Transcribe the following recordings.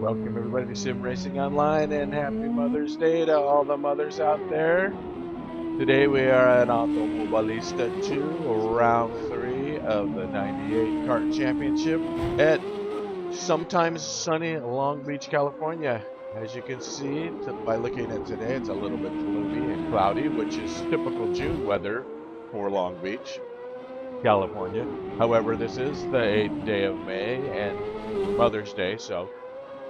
Welcome everybody to Sim Racing Online, and happy Mother's Day to all the mothers out there. Today we are at Automobilista 2, round 3 of the 98 Cart Championship at sometimes sunny Long Beach, California. As you can see by looking at today, it's a little bit gloomy and cloudy, which is typical June weather for Long Beach, California. However, this is the 8th day of May and Mother's Day, so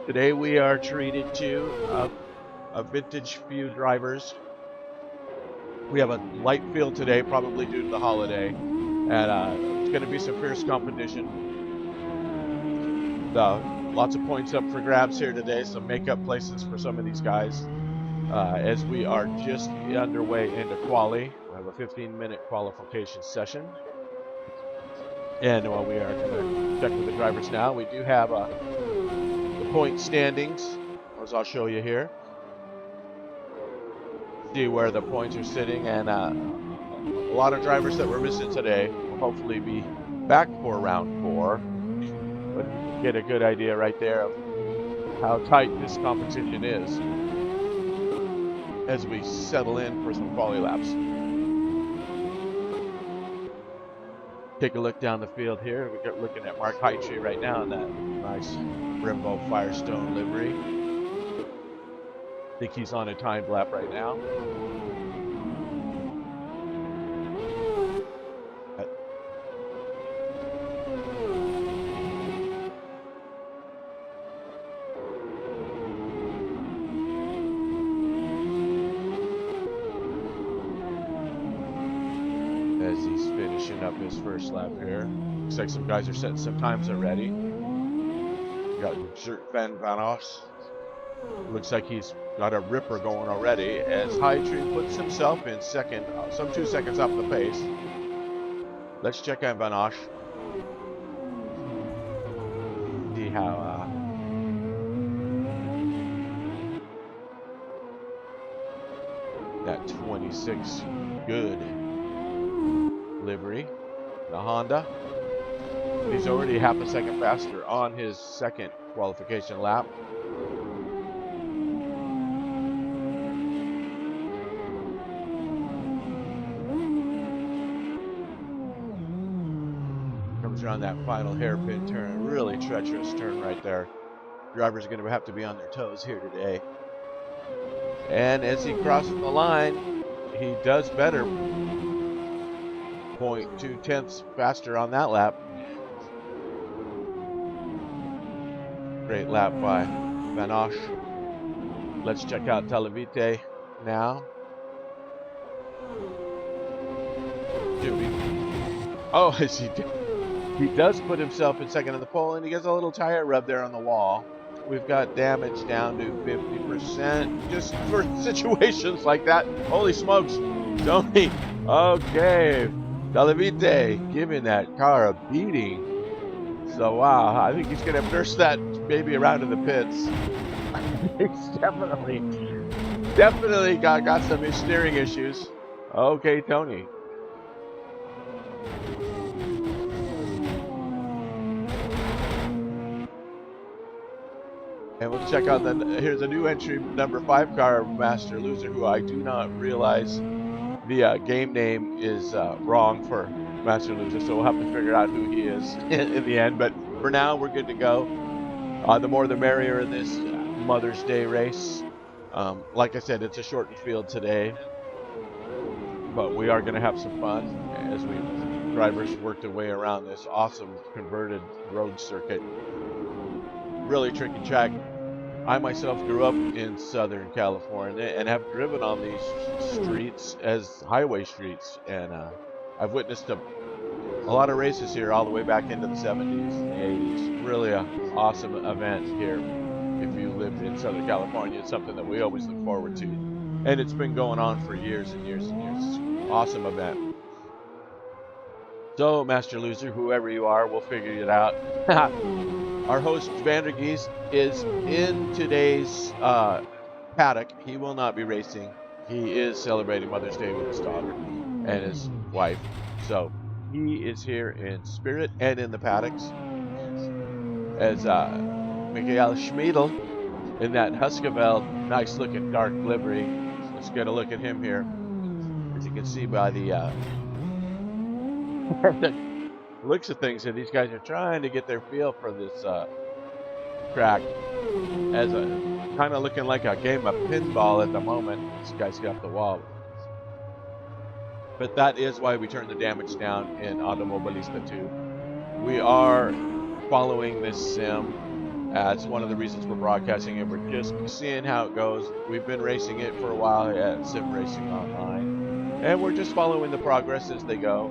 today we are treated to a vintage few drivers. We have a light field today, probably due to the holiday, and it's going to be some fierce competition. Lots of points up for grabs here today, some make-up places for some of these guys. As we are just underway into quali, we have a 15-minute qualification session. And we are going to check with the drivers now. We do have the point standings, as I'll show you here. See where the points are sitting, and a lot of drivers that we're missing today will hopefully be back for round 4. But get a good idea right there of how tight this competition is as we settle in for some quali laps. Take a look down the field here. We're looking at Mark Hightree right now in that nice Brembo Firestone livery. I think he's on a timed lap right now. As he's finishing up his first lap here. Looks like some guys are setting some times already. We got Van Os. Looks like he's got a ripper going already as Hightree puts himself in second, some 2 seconds off the pace. Let's check on Van Os. See how that 26 good livery, the Honda. He's already half a second faster on his second qualification lap. Comes around that final hairpin turn, really treacherous turn right there. Drivers are going to have to be on their toes here today. And as he crosses the line, he does better. 0.2 tenths faster on that lap. Great lap by Van Os. Let's check out Televite now. Oh, he does put himself in second on the pole, and he gets a little tire rub there on the wall. We've got damage down to 50% just for situations like that. Holy smokes, Tony. Okay. Televite giving that car a beating. So wow, I think he's gonna nurse that baby around to the pits. He's definitely got some steering issues. Okay, Tony. And we'll check out here's a new entry, number 5 car, Master Loser, who I do not realize the game name is wrong for Master Loser, so we'll have to figure out who he is in the end. But for now, we're good to go. The more the merrier in this Mother's Day race. Like I said, it's a shortened field today, but we are going to have some fun as drivers work their way around this awesome converted road circuit. Really tricky track. I myself grew up in Southern California and have driven on these streets as highway streets, and I've witnessed a lot of races here all the way back into the 70s and 80s. Really an awesome event here. If you live in Southern California, it's something that we always look forward to, and it's been going on for years and years and years. Awesome event. So, Master Loser, whoever you are, we'll figure it out. Our host, Vandergeest, is in today's paddock. He will not be racing. He is celebrating Mother's Day with his daughter and his wife. So he is here in spirit and in the paddocks as Miguel Schmiedel in that Husqvarna nice looking dark livery. Let's get a look at him here. As you can see by the looks of things, that these guys are trying to get their feel for this track as a kind of looking like a game of pinball at the moment. This guy's got the wall. But that is why we turn the damage down in Automobilista 2. We are following this sim. It's one of the reasons we're broadcasting it. We're just seeing how it goes. We've been racing it for a while at SimRacingOnline, and we're just following the progress as they go.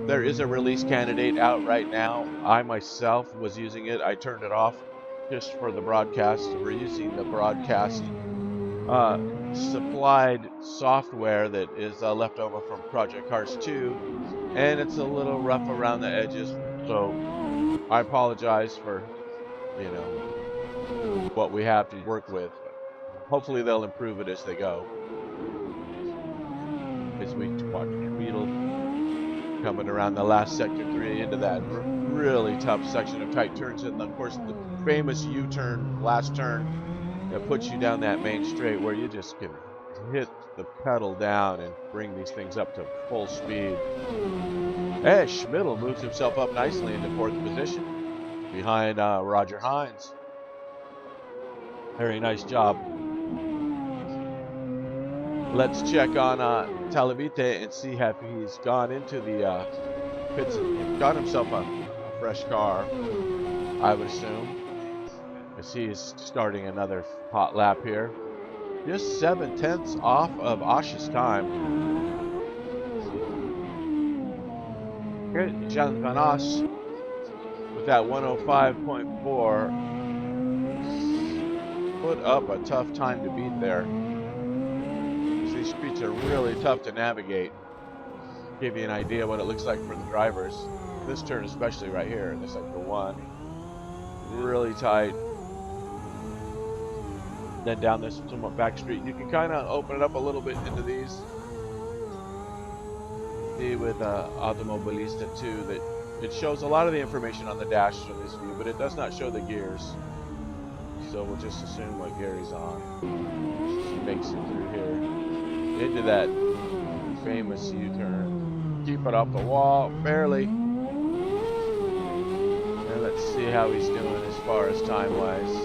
There is a release candidate out right now. I myself was using it. I turned it off just for the broadcast. We're using the broadcast supplied software that is left over from Project Cars 2, and it's a little rough around the edges, so I apologize for, you know, what we have to work with. Hopefully they'll improve it as they go. As we watch Beetle coming around the last sector 3 into that really tough section of tight turns, and of course the famous U-turn, last turn, that puts you down that main straight where you just can hit the pedal down and bring these things up to full speed. Hey, Schmiedel moves himself up nicely into 4th position behind Roger Hines. Very nice job. Let's check on Talavite and see if he's gone into the pits and got himself a fresh car, I would assume, as he's starting another hot lap here. Just 7/10 off of Osh's time. Okay, Jean Van Os with that 105.4 put up a tough time to beat there. These streets are really tough to navigate. Give you an idea what it looks like for the drivers. This turn especially right here, this sector 1. Really tight. Then down this somewhat back street, you can kind of open it up a little bit into these. See with Automobilista 2 that it shows a lot of the information on the dash from this view, but it does not show the gears. So we'll just assume what gear he's on. He makes it through here into that famous U-turn. Keep it off the wall, barely. And let's see how he's doing as far as time-wise.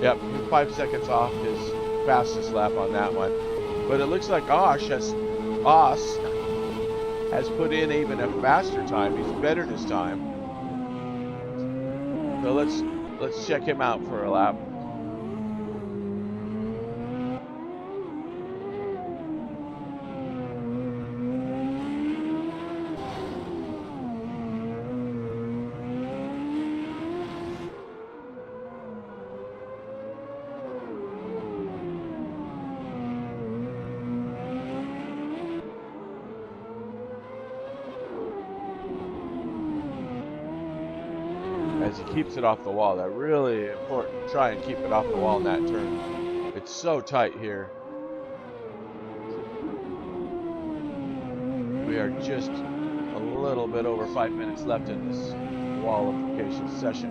Yep, 5 seconds off his fastest lap on that one. But it looks like Osh has put in even a faster time. He's bettered his time. So let's check him out for a lap. As he keeps it off the wall. That's really important. Try and keep it off the wall in that turn. It's so tight here. We are just a little bit over 5 minutes left in this qualification session.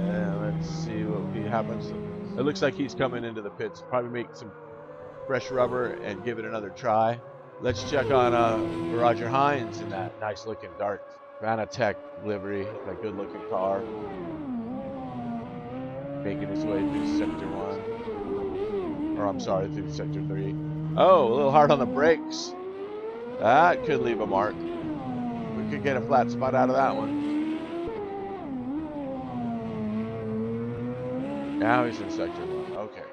And let's see what happens. It looks like he's coming into the pits. Probably make some fresh rubber and give it another try. Let's check on Roger Hines in that nice looking dark Vanatech livery, a good looking car. Making his way through sector 1. Or I'm sorry, through sector 3. Oh, a little hard on the brakes. That could leave a mark. We could get a flat spot out of that one. Now he's in sector 1. Okay.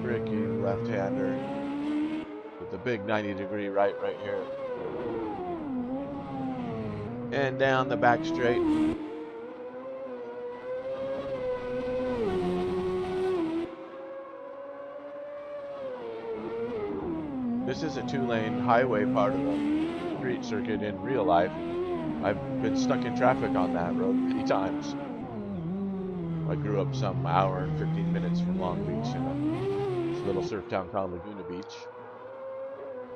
Tricky left-hander. The big 90-degree right here. And down the back straight. This is a 2-lane highway part of the street circuit in real life. I've been stuck in traffic on that road many times. I grew up some hour and 15 minutes from Longbeach in a little surf town called Laguna Beach.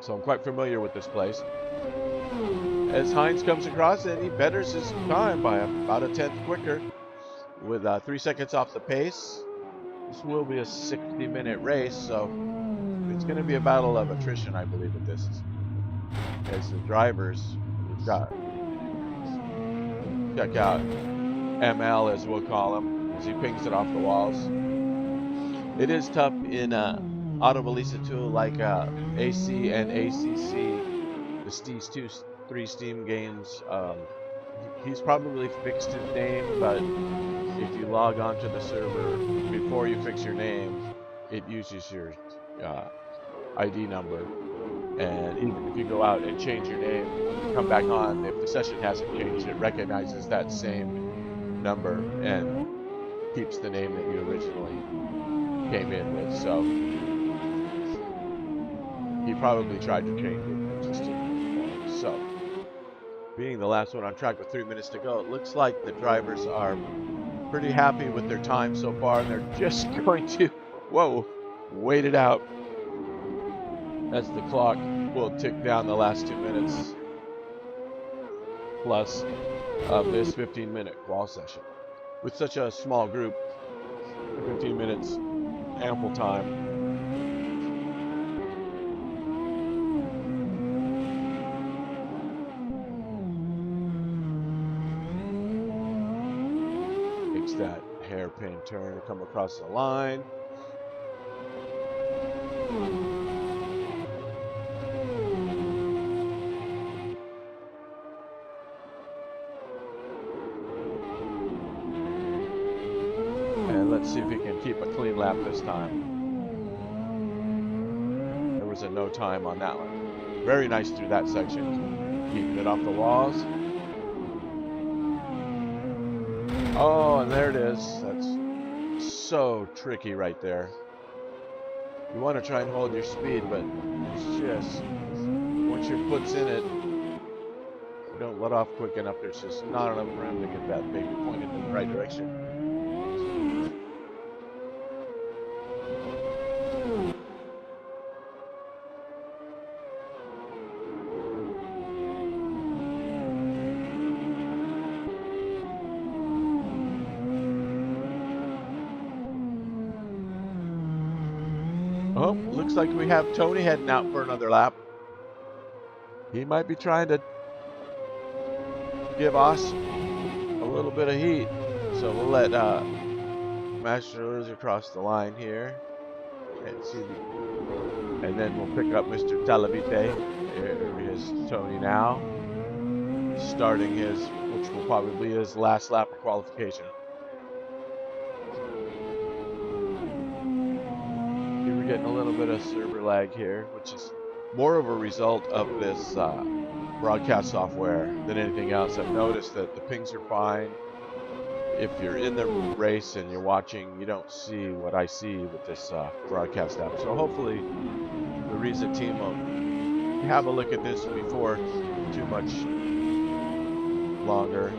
So I'm quite familiar with this place. As Hines comes across, and he betters his time by about a tenth quicker with 3 seconds off the pace. This will be a 60-minute race, so it's going to be a battle of attrition, I believe, with this. As the drivers, we've got, check out ML, as we'll call him, as he pings it off the walls. It is tough in Auto Balista tool like AC and ACC, the Steez 2-3 Steam games. He's probably fixed his name, but if you log on to the server before you fix your name, it uses your ID number. And even if you go out and change your name, when you come back on, if the session hasn't changed, it recognizes that same number and keeps the name that you originally came in with. So he probably tried to change it, just didn't. So being the last one on track with 3 minutes to go, it looks like the drivers are pretty happy with their time so far, and they're just going to, wait it out as the clock will tick down the last 2 minutes plus of this 15-minute qual session. With such a small group, 15 minutes, ample time. Takes that hairpin turn to come across the line. And let's see if he can keep a clean lap this time. There was a no time on that one. Very nice through that section. Keeping it off the walls. Oh, and there it is. That's so tricky right there. You want to try and hold your speed, but it's just, once your foot's in it, you don't let off quick enough. There's just not enough room to get that baby pointed in the right direction. Oh, looks like we have Tony heading out for another lap. He might be trying to give us a little bit of heat. So we'll let Master Loser cross the line here. And then we'll pick up Mr. Talavite. There is Tony now. Starting his, which will probably be his last lap of qualification. We're getting a little bit of server lag here, which is more of a result of this broadcast software than anything else. I've noticed that the pings are fine. If you're in the race and you're watching, you don't see what I see with this broadcast app. So hopefully the Riza team will have a look at this before too much longer.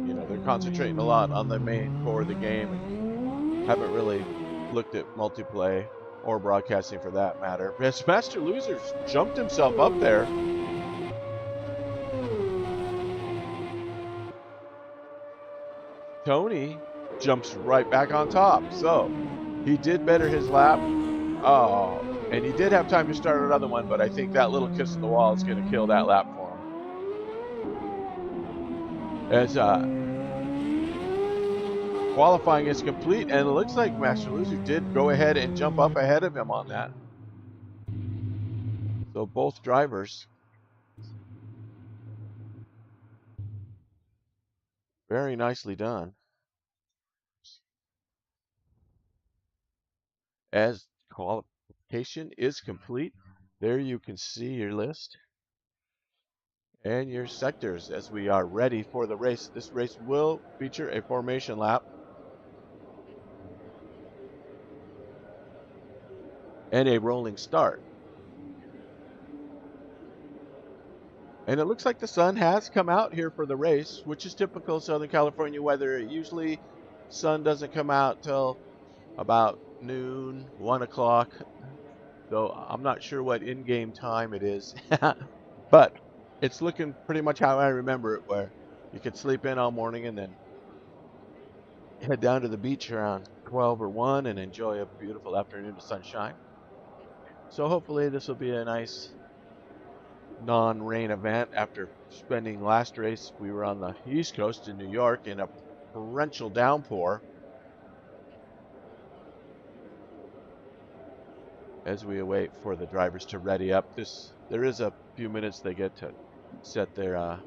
You know, they're concentrating a lot on the main core of the game and haven't really looked at multiplayer or broadcasting for that matter. Yes, Master Loser's jumped himself up there. Tony jumps right back on top. So he did better his lap. Oh, and he did have time to start another one, but I think that little kiss of the wall is going to kill that lap for him. As qualifying is complete, and it looks like Master Loser did go ahead and jump up ahead of him on that. So both drivers very nicely done. As qualification is complete, there you can see your list and your sectors as we are ready for the race. This race will feature a formation lap and a rolling start. And it looks like the sun has come out here for the race, which is typical Southern California weather. Usually sun doesn't come out till about noon, 1 o'clock. So I'm not sure what in-game time it is, but it's looking pretty much how I remember it, where you could sleep in all morning and then head down to the beach around 12 or 1 and enjoy a beautiful afternoon of sunshine. So hopefully this will be a nice non-rain event. After spending last race, we were on the East Coast in New York in a torrential downpour. As we await for the drivers to ready up, there is a few minutes they get to set their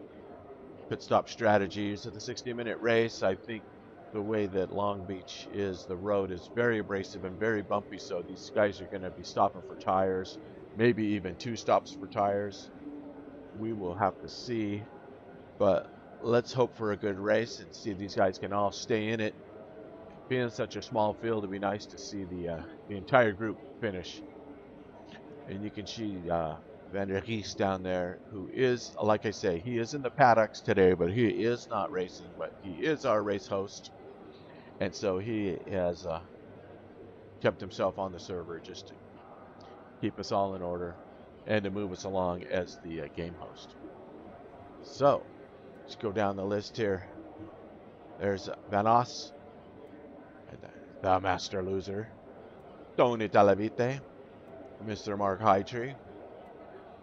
pit stop strategies. At the 60-minute race, I think the way that Longbeach is, the road is very abrasive and very bumpy, so these guys are going to be stopping for tires, maybe even 2 stops for tires. We will have to see, but let's hope for a good race and see if these guys can all stay in it. Being such a small field, it'd be nice to see the entire group finish. And you can see Van der Ries down there, who is, like I say, he is in the paddocks today, but he is not racing, but he is our race host. And so he has kept himself on the server just to keep us all in order and to move us along as the game host. So let's go down the list here. There's Van Os, the Master Loser, Tony Talavite, Mr. Mark Hightree,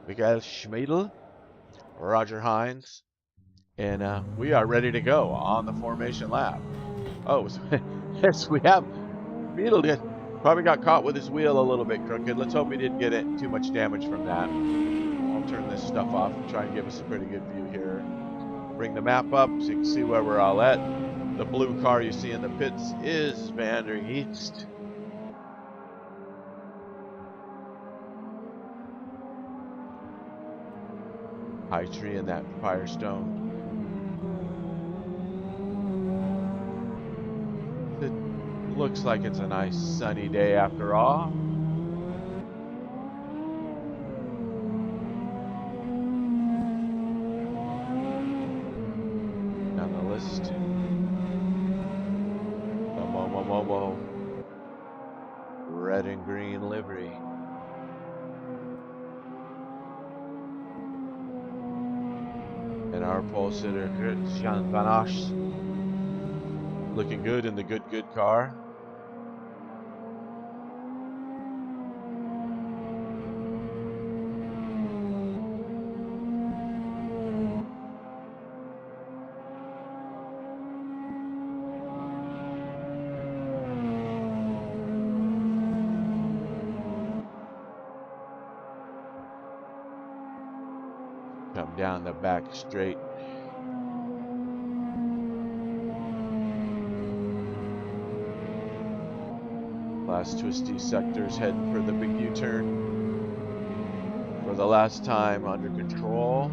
Miguel Schmiedel, Roger Hines, and we are ready to go on the formation lap. Oh, yes, we have. Schmiedel probably got caught with his wheel a little bit crooked. Let's hope he didn't get too much damage from that. I'll turn this stuff off and try and give us a pretty good view here. Bring the map up so you can see where we're all at. The blue car you see in the pits is Van der Ries. Hightree in that Firestone. It looks like it's a nice sunny day after all. Down the list. The Momo red and green livery. And our pole sitter, Christian Van Os, looking good in the good car. Come down the back straight. Last twisty sectors, heading for the big U-turn. For the last time under control.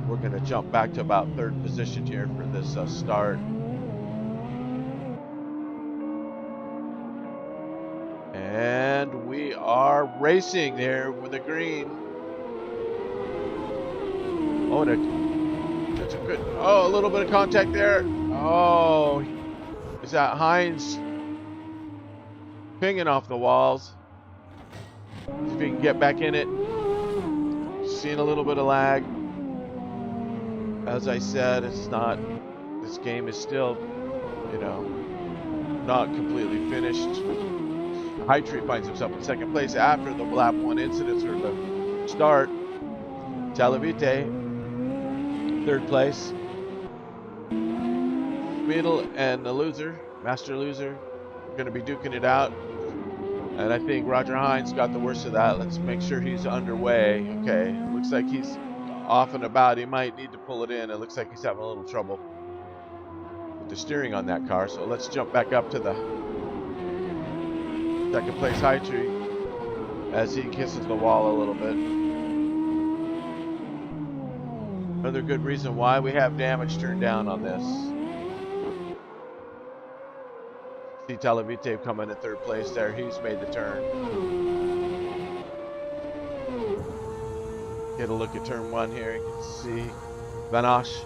We're going to jump back to about 3rd position here for this start. And we are racing there with the green. Oh, that's a good, a little bit of contact there. Oh, is that Hines pinging off the walls? See if he can get back in it. Seeing a little bit of lag. As I said, this game is still, not completely finished. Hightree finds himself in 2nd place after the lap 1 incidents or the start. Talavite, 3rd place. Schmiedel and the loser, Master Loser, are going to be duking it out. And I think Roger Hines got the worst of that. Let's make sure he's underway. Okay, looks like he's off and about. He might need to pull it in. It looks like he's having a little trouble with the steering on that car. So let's jump back up to the 2nd place Hightree as he kisses the wall a little bit. Another good reason why we have damage turned down on this. See Talavite coming in 3rd place there. He's made the turn. Get a look at turn 1 here. You can see Van Os.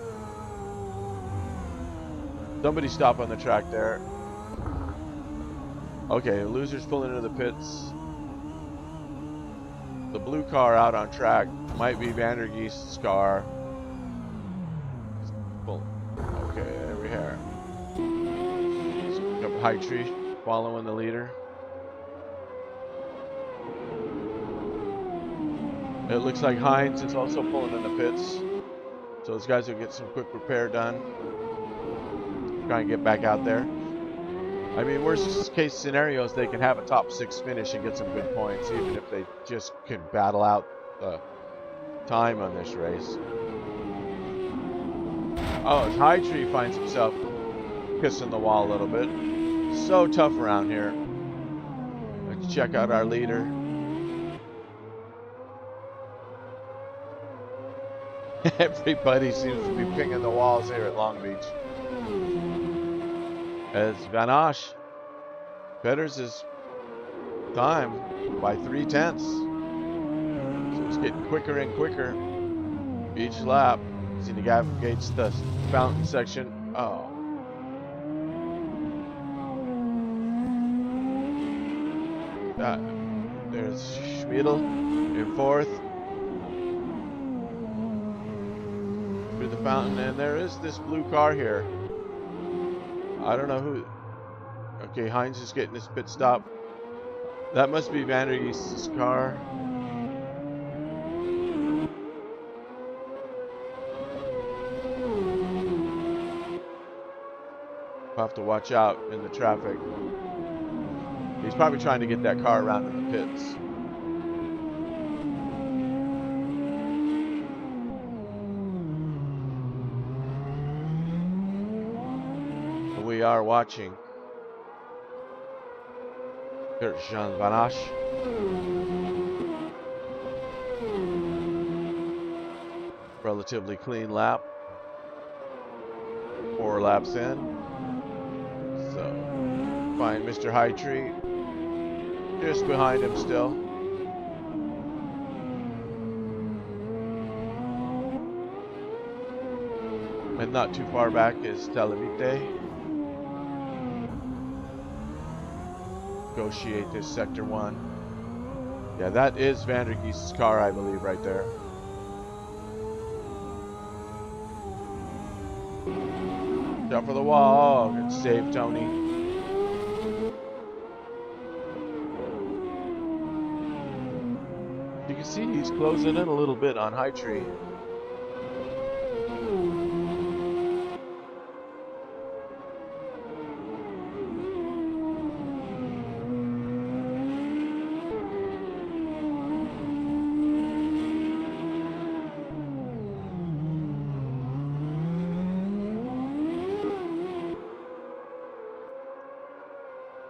Somebody stop on the track there. Okay, the loser's pulling into the pits. the blue car out on track might be Vandergeest's car. Well, okay, there we are. Up High Tree following the leader. It looks like Hines is also pulling in the pits. So those guys will get some quick repair done. Try and get back out there. I mean, worst case scenarios, they can have a top 6 finish and get some good points, even if they just can battle out the time on this race. Oh, High Tree finds himself kissing the wall a little bit. So tough around here. Let's check out our leader. Everybody seems to be pinging the walls here at Longbeach. As Van Osh betters his time by 0.3. So it's getting quicker and quicker each lap as he navigates the fountain section. Oh. There's Schmiedel in 4th. Through the fountain, and there is this blue car here. I don't know who. Okay, Hines is getting his pit stop. That must be Vandergeest's car. I'll have to watch out in the traffic. He's probably trying to get that car around in the pits. We are watching. There's Jean Van Osh. Relatively clean lap. 4 laps in. So, find Mr. High Tree just behind him still. And not too far back is Televite. Negotiate this sector 1. Yeah, that is Vandergeest's car, I believe, right there. Jump for the wall. Oh, good save, Tony. You can see he's closing in a little bit on High Tree.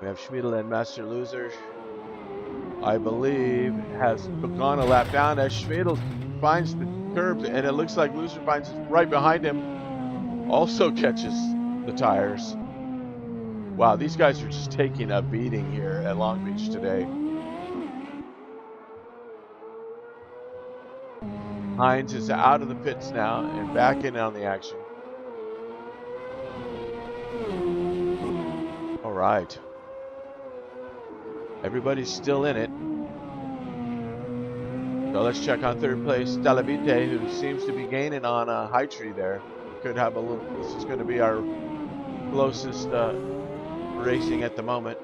We have Schmiedel and Master Loser, I believe, has gone a lap down as Schmiedel finds the curbs, and it looks like Loser finds it right behind him. Also catches the tires. Wow, these guys are just taking a beating here at Longbeach today. Hines is out of the pits now and back in on the action. All right. Everybody's still in it. So let's check on 3rd place, Televite, who seems to be gaining on High Tree there. Could have a little. This is going to be our closest racing at the moment.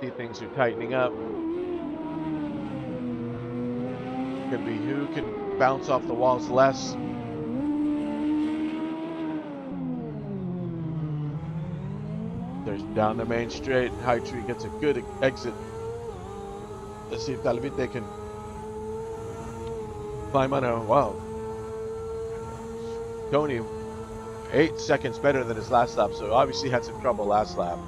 See, things are tightening up. Could be who can bounce off the walls less. There's down the main straight. High Tree gets a good exit. Let's see if Televite can climb on a. Wow. Tony, 8 seconds better than his last lap, so obviously had some trouble last lap.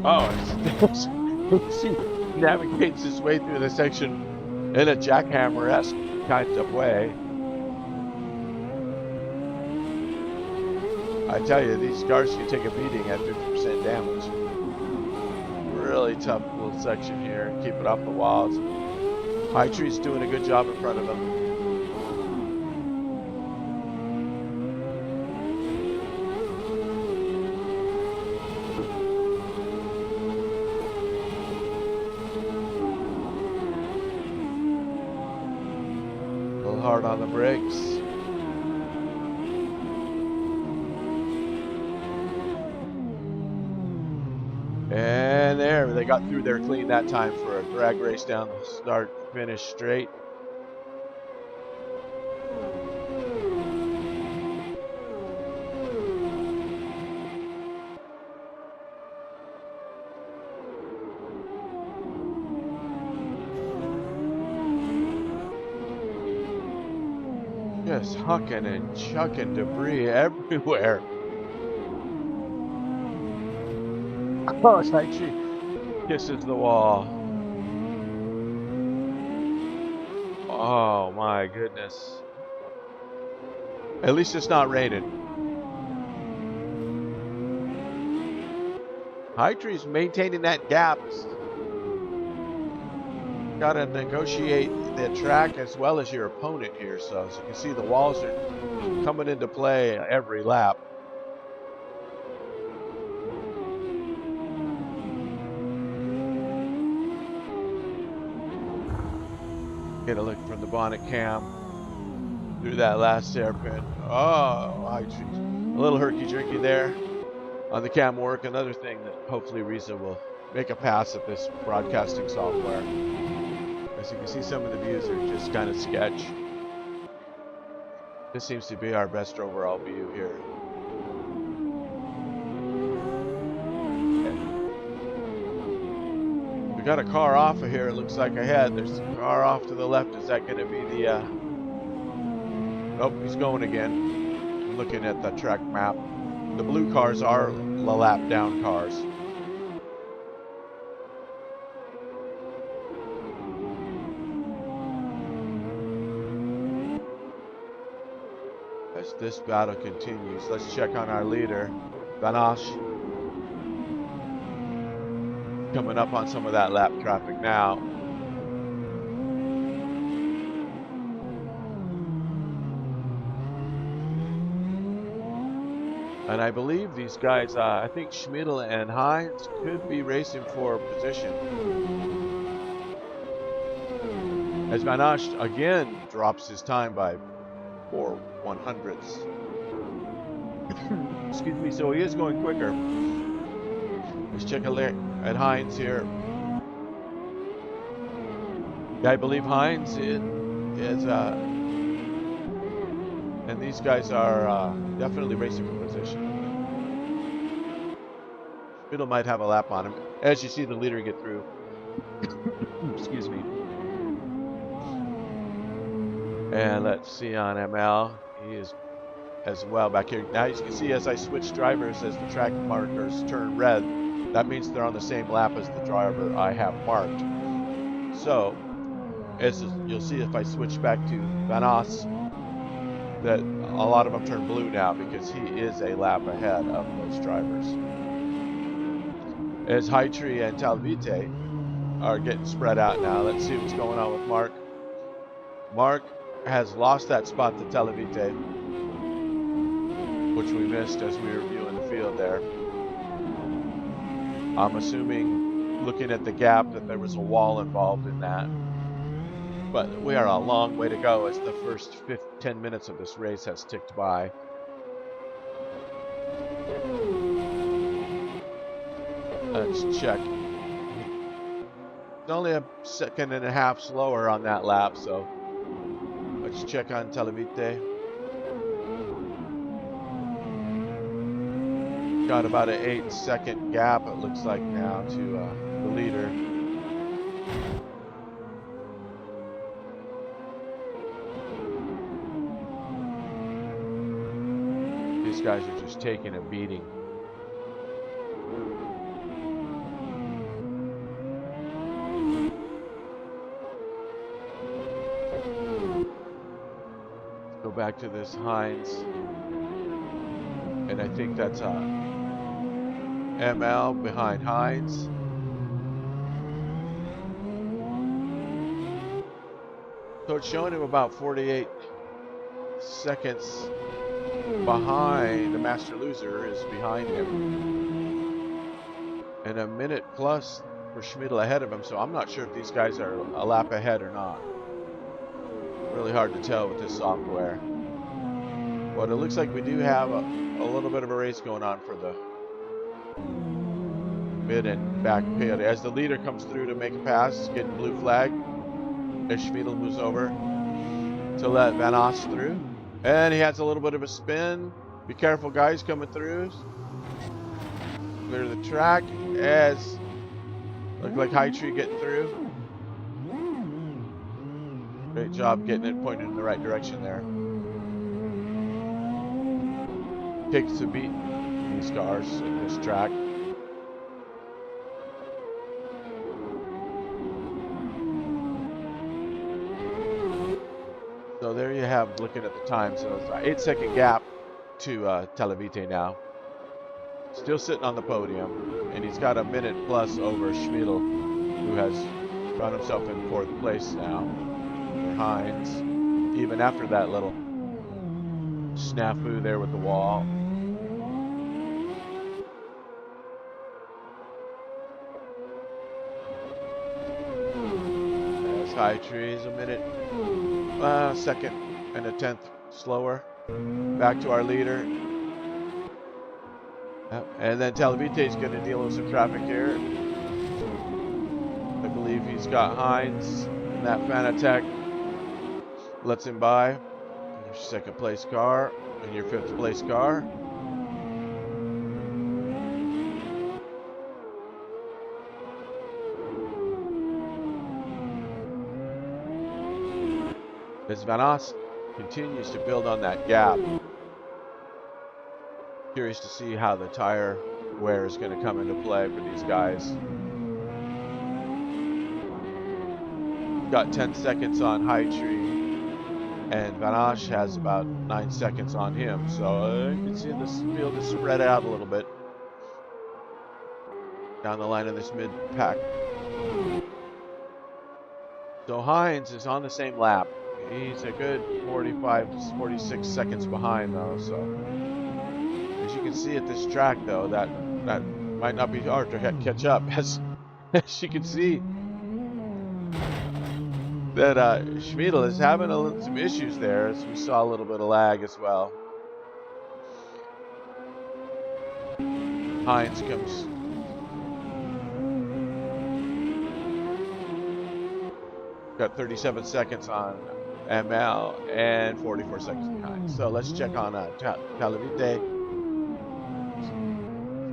Oh, he navigates his way through the section in a jackhammer-esque kind of way. I tell you, these cars can take a beating at 50% damage. Really tough little section here. Keep it off the walls. High Tree's doing a good job in front of him. little hard on the brakes. And there, they got through there clean that time for a drag race down the start finish straight. Just hucking and chucking debris everywhere. Oh, it's like she kisses the wall. Oh my goodness. At least it's not raining. Hytree's maintaining that gap. Got to negotiate the track as well as your opponent here. So as you can see, the walls are coming into play every lap. Get a look from the bonnet cam through that last hairpin. Oh, Hytree, a little herky-jerky there on the cam work. Another thing that hopefully Risa will make a pass at this broadcasting software. As you can see, some of the views are just kind of sketch. This seems to be our best overall view here. We got a car off of here, it looks like ahead. There's a car off to the left. Is that going to be the... Oh, he's going again. I'm looking at the track map. The blue cars are the lap down cars. As this battle continues, let's check on our leader, Vanash. Coming up on some of that lap traffic now. And I believe these guys, I think Schmidl and Hines could be racing for position. As Vanash again drops his time by 4 100ths. Excuse me, so he is going quicker. Let's check at Hines here. Yeah, I believe Hines is and these guys are definitely racing for position. Fiddle might have a lap on him. As you see the leader get through. Excuse me. And let's see on ML. He is as well back here. Now you can see as I switch drivers, as the track markers turn red, that means they're on the same lap as the driver I have marked. So, as you'll see if I switch back to Vanas, that a lot of them turn blue now because he is a lap ahead of those drivers. As Hytree and Talvite are getting spread out now. Let's see what's going on with Mark. Mark has lost that spot to Talvite, which we missed as we were viewing the field there. I'm assuming, looking at the gap, that there was a wall involved in that. But we are a long way to go as the first 10 minutes of this race has ticked by. Let's check. It's only a second and a half slower on that lap, so let's check on Talvite. Got about an 8-second gap, it looks like now, to the leader. These guys are just taking a beating. Let's go back to this Hines. And I think that's ML behind Hines. So it's showing him about 48 seconds behind. The Master Loser is behind him. And a minute plus for Schmidl ahead of him, so I'm not sure if these guys are a lap ahead or not. Really hard to tell with this software. But it looks like we do have a little bit of a race going on for the mid and back pit. As the leader comes through to make a pass, getting blue flag. As Schmiedel moves over to let Van Os through. And he has a little bit of a spin. Be careful, guys, coming through. Clear the track as look like High Tree getting through. Great job getting it pointed in the right direction there. Kicks to beat these cars in this track. So there you have, looking at the time. So it's an 8-second gap to Talavite now. Still sitting on the podium, and he's got a minute plus over Schmiedel, who has found himself in 4th place now. For Hines, even after that little snafu there with the wall. There's High Trees, a minute, second and a 10th slower. Back to our leader. And then Talavite is going to deal with some traffic here. I believe he's got Hines, and that Fanatec lets him by. Your 2nd place car and your 5th place car. As Van Os continues to build on that gap. Curious to see how the tire wear is going to come into play for these guys. Got 10 seconds on High Tree, and Van Os has about 9 seconds on him. So you can see this field is spread out a little bit down the line of this mid-pack. So Hines is on the same lap. He's a good 45 to 46 seconds behind though. So as you can see at this track though, that might not be hard to catch up. As you can see that Schmiedel is having some issues there, as we saw a little bit of lag as well. Hines comes. Got 37 seconds on ML and 44 seconds behind. So let's check on Talavite.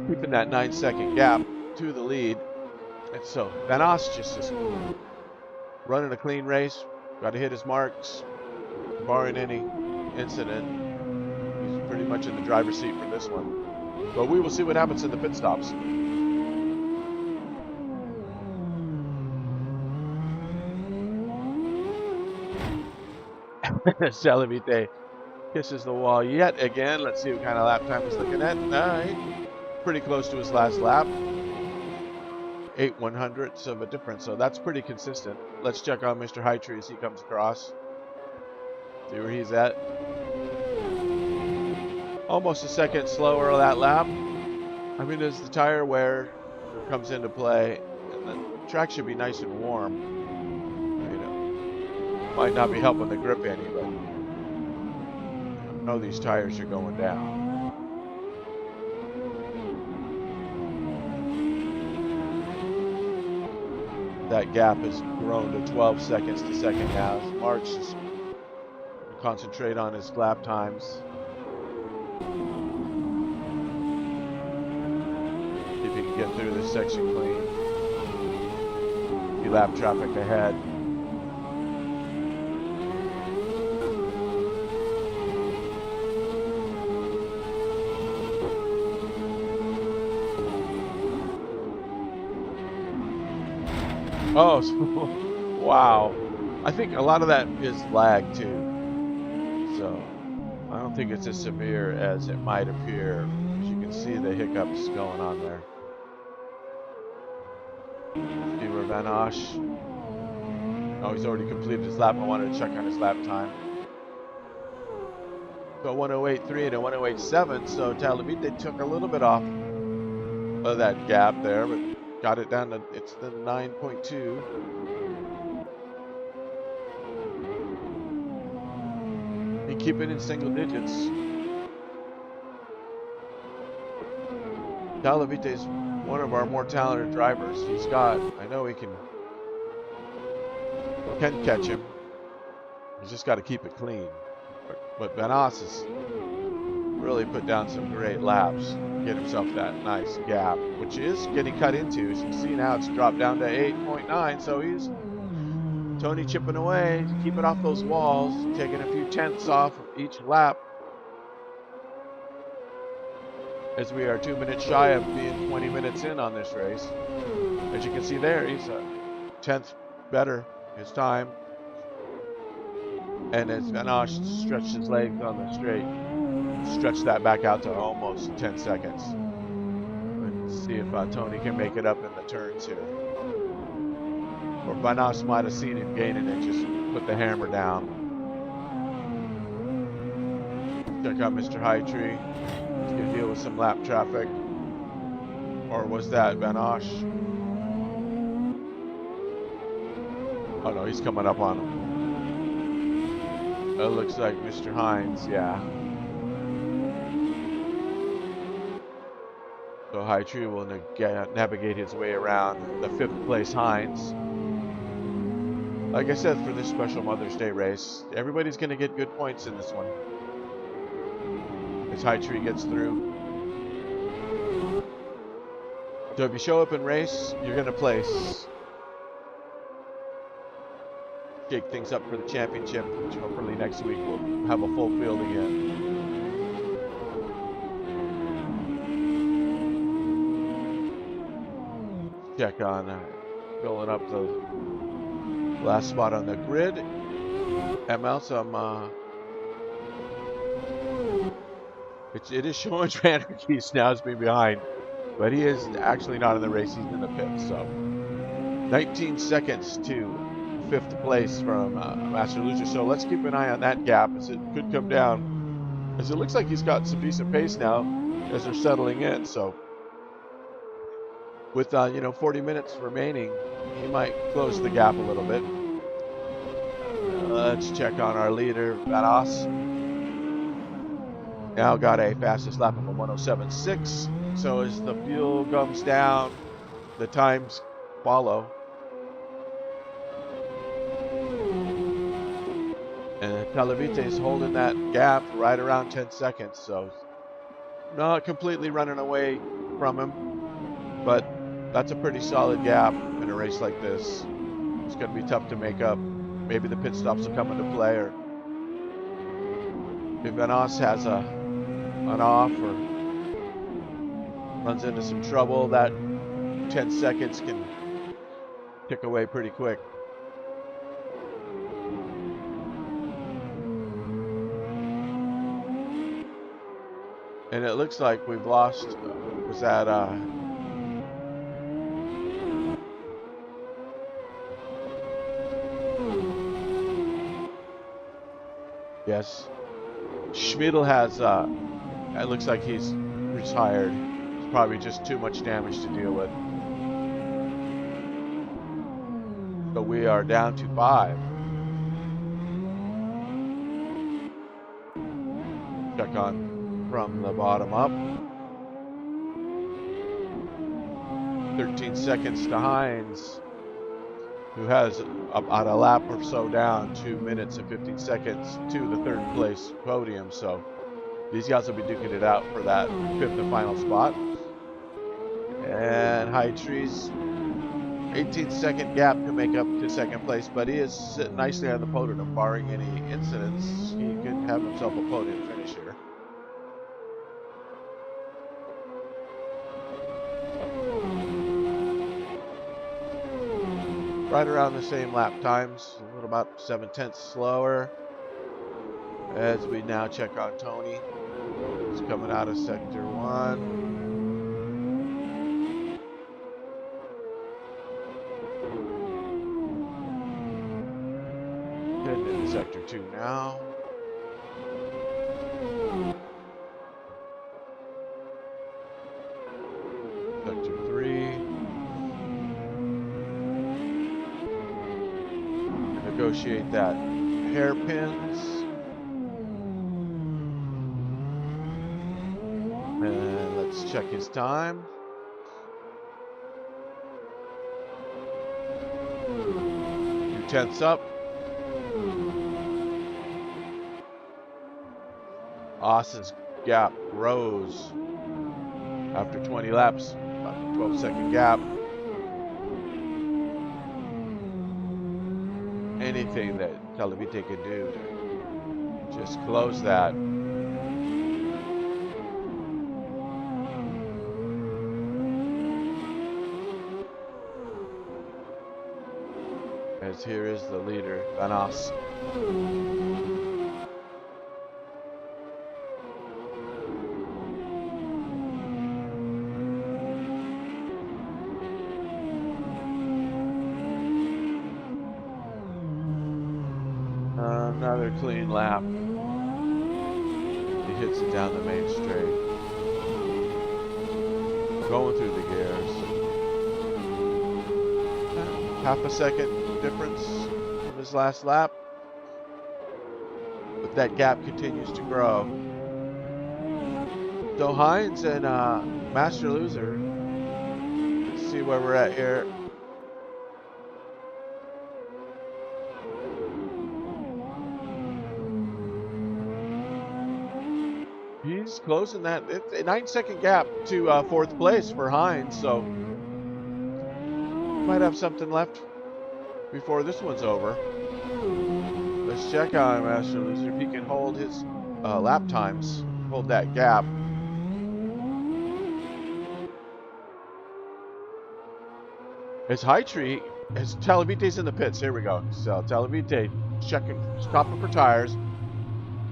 Keeping that 9-second gap to the lead. And so Van Os just is running a clean race. Got to hit his marks. Barring any incident, he's pretty much in the driver's seat for this one. But we will see what happens in the pit stops. Talavite kisses the wall yet again. Let's see what kind of lap time he's looking at. Pretty close to his last lap. 8/100ths of a difference, so that's pretty consistent. Let's check on Mr. High Tree as he comes across. See where he's at. Almost a second slower on that lap. I mean, as the tire wear comes into play, and the track should be nice and warm. You know, might not be helping the grip any, but I know these tires are going down. That gap has grown to 12 seconds to second now. March is concentrate on his lap times. See if he can get through this section clean. Lap traffic ahead. Oh, wow. I think a lot of that is lag too. So I don't think it's as severe as it might appear. As you can see the hiccups going on there. See where Van Osh. Oh, he's already completed his lap. I wanted to check on his lap time. So 108.3 and a 108.7. So Talavite took a little bit off of that gap there, but got it down to, it's the 9.2. and keep it in single digits. Talavite's one of our more talented drivers. I know he can catch him. He's just got to keep it clean. But Vanas has really put down some great laps, get himself that nice gap, which is getting cut into. As you can see now, it's dropped down to 8.9. So he's Tony chipping away to keep it off those walls, taking a few tenths off each lap. As we are 2 minutes shy of being 20 minutes in on this race. As you can see there, he's a tenth better his time. And as Vanosh stretched his legs on the straight, stretch that back out to almost 10 seconds. Let's see if Tony can make it up in the turns here. Or Vanosh might have seen him gaining it, just put the hammer down. Check out Mr. Hightree. He's going to deal with some lap traffic. Or was that Vanosh? Oh no, he's coming up on him. It looks like Mr. Hines, yeah. So Hightree will navigate his way around the 5th place Hines. Like I said, for this special Mother's Day race, everybody's going to get good points in this one. As Hightree gets through. So if you show up and race, you're going to place. Shake things up for the championship, which hopefully next week we'll have a full field again. Check on filling up the last spot on the grid. ML, it is showing Tranter Keys now as being behind, but he is actually not in the race. He's in the pit. So 19 seconds to 5th place from Master Loser. So let's keep an eye on that gap as it could come down, as it looks like he's got some decent pace now as they're settling in. So with 40 minutes remaining, he might close the gap a little bit. Let's check on our leader, Vanos. Now got a fastest lap of a 107.6. So as the fuel comes down, the times follow. And Talavite is holding that gap right around 10 seconds. So not completely running away from him, but that's a pretty solid gap in a race like this. It's going to be tough to make up. Maybe the pit stops will come into play, or if Vanos has an off or runs into some trouble, that 10 seconds can tick away pretty quick. And it looks like we've lost, was that yes, Schmidl has, it looks like he's retired. It's probably just too much damage to deal with. So we are down to 5. Check on from the bottom up. 13 seconds to Hines, who has about a lap or so down, 2 minutes and 15 seconds to the 3rd place podium. So these guys will be duking it out for that 5th and final spot. And Hightree's 18-second gap to make up to 2nd place, but he is sitting nicely on the podium. Barring any incidents, he could have himself a podium finish here. Right around the same lap times, a little about 7/10 slower. As we now check on Tony. He's coming out of sector 1. Heading into sector 2 now. Sector 3. Negotiate that hairpins. And let's check his time. Few tenths up. Austin's gap grows after 20 laps, about a 12-second gap. Anything that Talavite can do to just close that. As here is the leader, Vanas. Another clean lap. He hits it down the main straight. Going through the gears. Half a second difference from his last lap. But that gap continues to grow. So Hines and Master Loser. Let's see where we're at here. He's closing that. It's a 9-second gap to 4th place for Hines, so might have something left before this one's over. Let's check on Master Loser if he can hold his lap times, hold that gap. As Talavite's in the pits. Here we go. So Talavite checking, stopping for tires.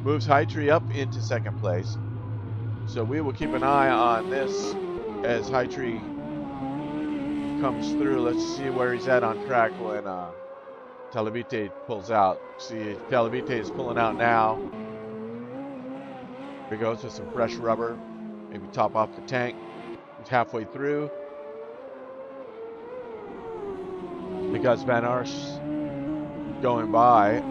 Moves Hightree up into 2nd place. So we will keep an eye on this as Hightree comes through. Let's see where he's at on track when Talavite pulls out. See, Talavite is pulling out now. Here he goes with some fresh rubber. Maybe top off the tank. He's halfway through. Because Van Arsch going by.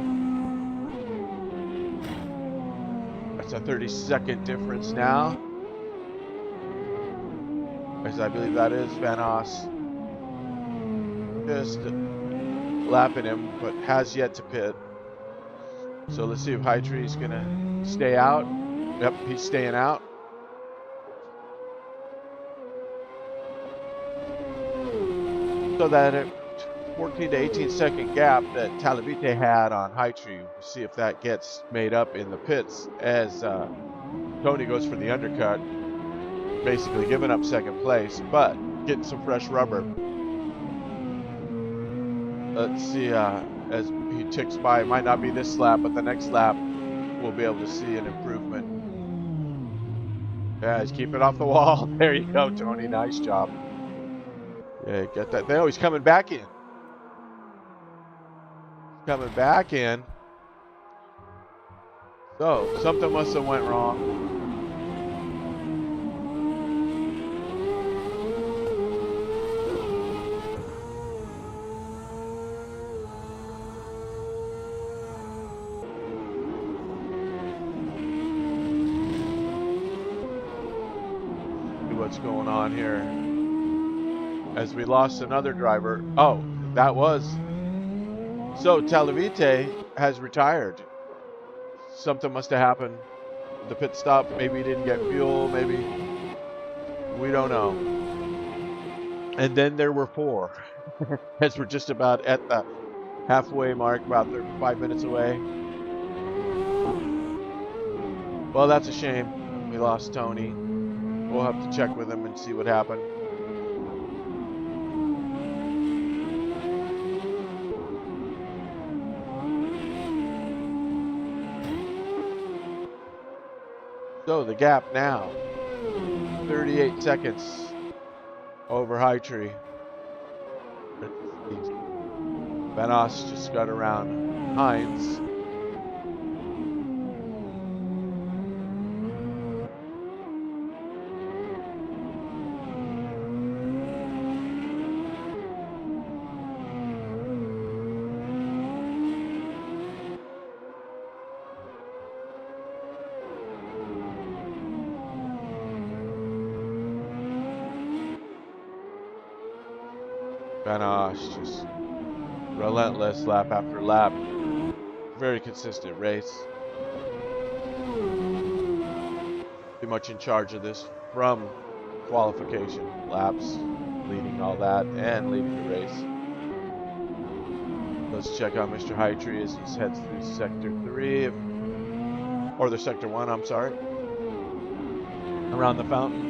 It's a 30-second difference now. As I believe that is Van Os. Just lapping him, but has yet to pit. So let's see if Hightree is going to stay out. Yep, he's staying out. So that 14 to 18 second gap that Talavite had on Hightree. We'll see if that gets made up in the pits as Tony goes for the undercut, basically giving up 2nd place, but getting some fresh rubber. Let's see as he ticks by. It might not be this lap, but the next lap we'll be able to see an improvement. Yeah, he's keeping off the wall. There you go, Tony. Nice job. Yeah, get that. Oh, he's coming back in. Coming back in. So something must have went wrong. See what's going on here as we lost another driver. Oh, that was. So Talavite has retired. Something must have happened. The pit stop, maybe he didn't get fuel, maybe. We don't know. And then there were 4. As we're just about at the halfway mark, about 5 minutes away. Well, that's a shame. We lost Tony. We'll have to check with him and see what happened. So the gap now, 38 seconds over Hightree. Van Os just got around Hines. Van Osh just relentless lap after lap. Very consistent race. Pretty much in charge of this from qualification laps, leading all that and leading the race. Let's check on Mr. Hightree as he heads through sector 3, or the sector 1, I'm sorry. Around the fountain.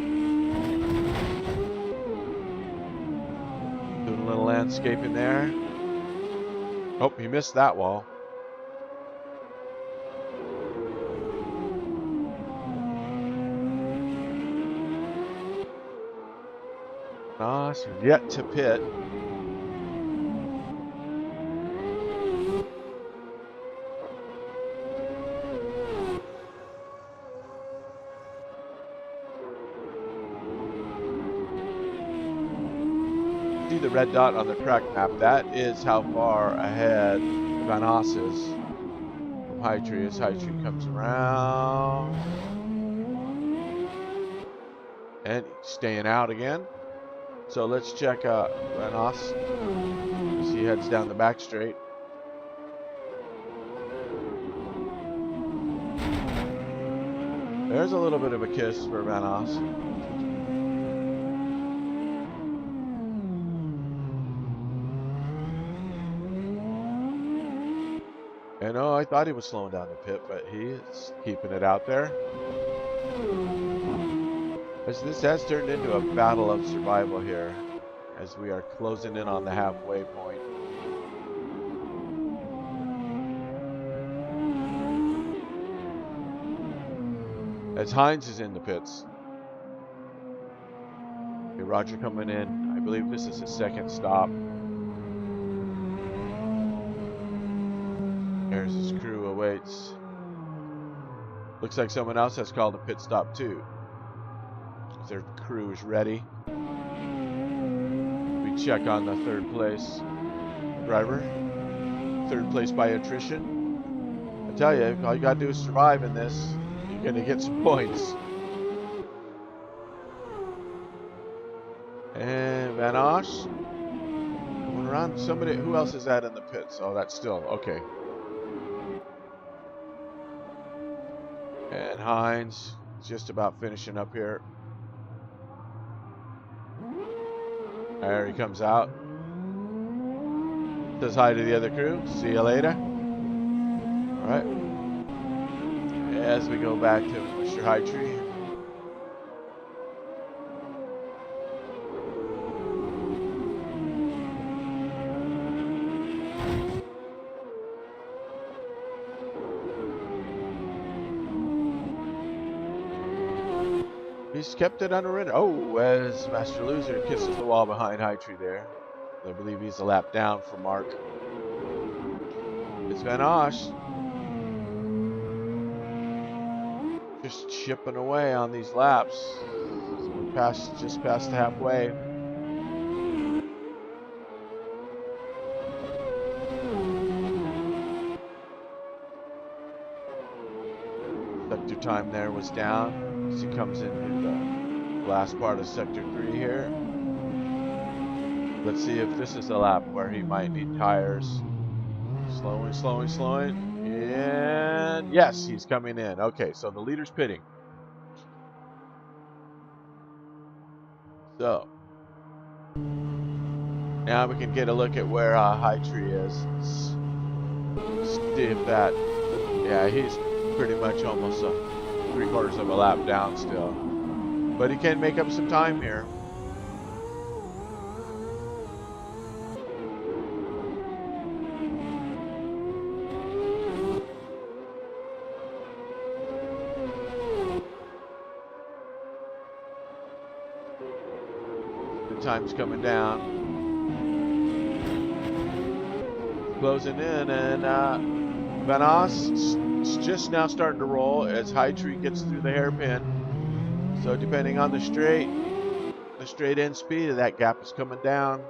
Doing a little landscaping there. Oh, he missed that wall. Nice, yet to pit. See the red dot on the track map? That is how far ahead Van Os is from Hightree as Hightree comes around. And staying out again. So let's check Van Os as he heads down the back straight. There's a little bit of a kiss for Van Os. And oh, I thought he was slowing down the pit, but he is keeping it out there. As this has turned into a battle of survival here, as we are closing in on the halfway point. As Hines is in the pits. Okay, Roger coming in. I believe this is his second stop. There's his crew awaits. Looks like someone else has called a pit stop too. Their crew is ready. We check on the third place driver. Third place by attrition. I tell you, all you gotta do is survive in this. You're gonna get some points. And Van Os going around. Somebody, who else is that in the pits? Oh, that's still okay. And Hines just about finishing up here. There he comes out. Says hi to the other crew. See you later. All right. As we go back to Mr. Hightree. He's kept it under it. Oh, as Master Loser kisses the wall behind Hightree there. I believe he's a lap down for Mark. It's Van Os. Just chipping away on these laps. So we're just past halfway. Sector time there was down. As he comes into the last part of sector 3 here. Let's see if this is the lap where he might need tires. Slowing, slowing, slowing. And yes, he's coming in. Okay, so the leader's pitting. So now we can get a look at where Hightree is. See if that, yeah, he's pretty much almost 3/4 of a lap down still. But he can make up some time here. The time's coming down. Closing in, and Van Os is just now starting to roll as Hightree gets through the hairpin. So depending on the straight end speed, that gap is coming down.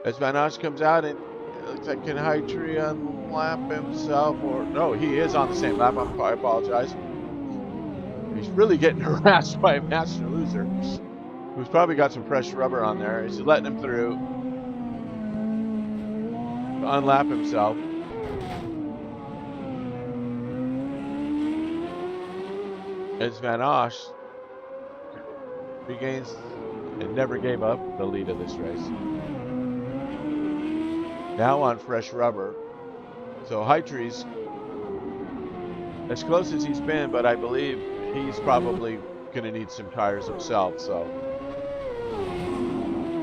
As Van Os comes out, and it looks like can Hightree lap himself, or no, he is on the same lap. I apologize. He's really getting harassed by Master Loser, who's probably got some fresh rubber on there. He's letting him through to unlap himself. As Van Osh regains and never gave up the lead of this race. Now on fresh rubber. So Heitry's as close as he's been, but I believe he's probably going to need some tires himself. So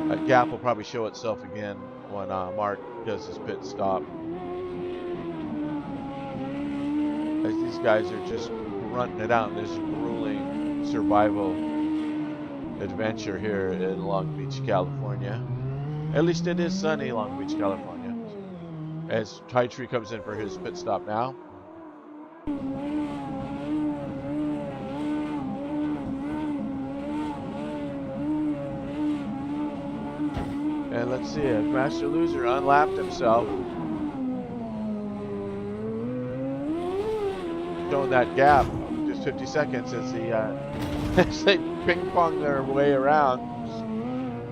that gap will probably show itself again when Mark does his pit stop. As these guys are just running it out in this grueling survival adventure here in Long Beach, California. At least it is sunny Long Beach, California. As Heitry comes in for his pit stop now. And let's see if Master Loser unlapped himself. Showing that gap, just 50 seconds as they ping pong their way around.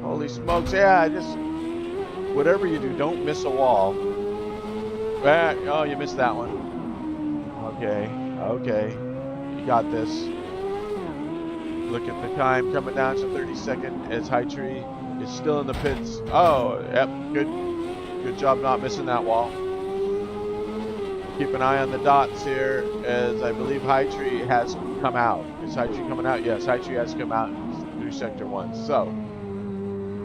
Holy smokes, yeah, whatever you do, don't miss a wall. Oh, you missed that one. Okay, you got this. Look at the time coming down to 32nd as Heitry is still in the pits. Oh, yep, good job not missing that wall. Keep an eye on the dots here, as I believe Heitry has come out. Is Heitry coming out? Yes, Heitry has come out through sector 1. So,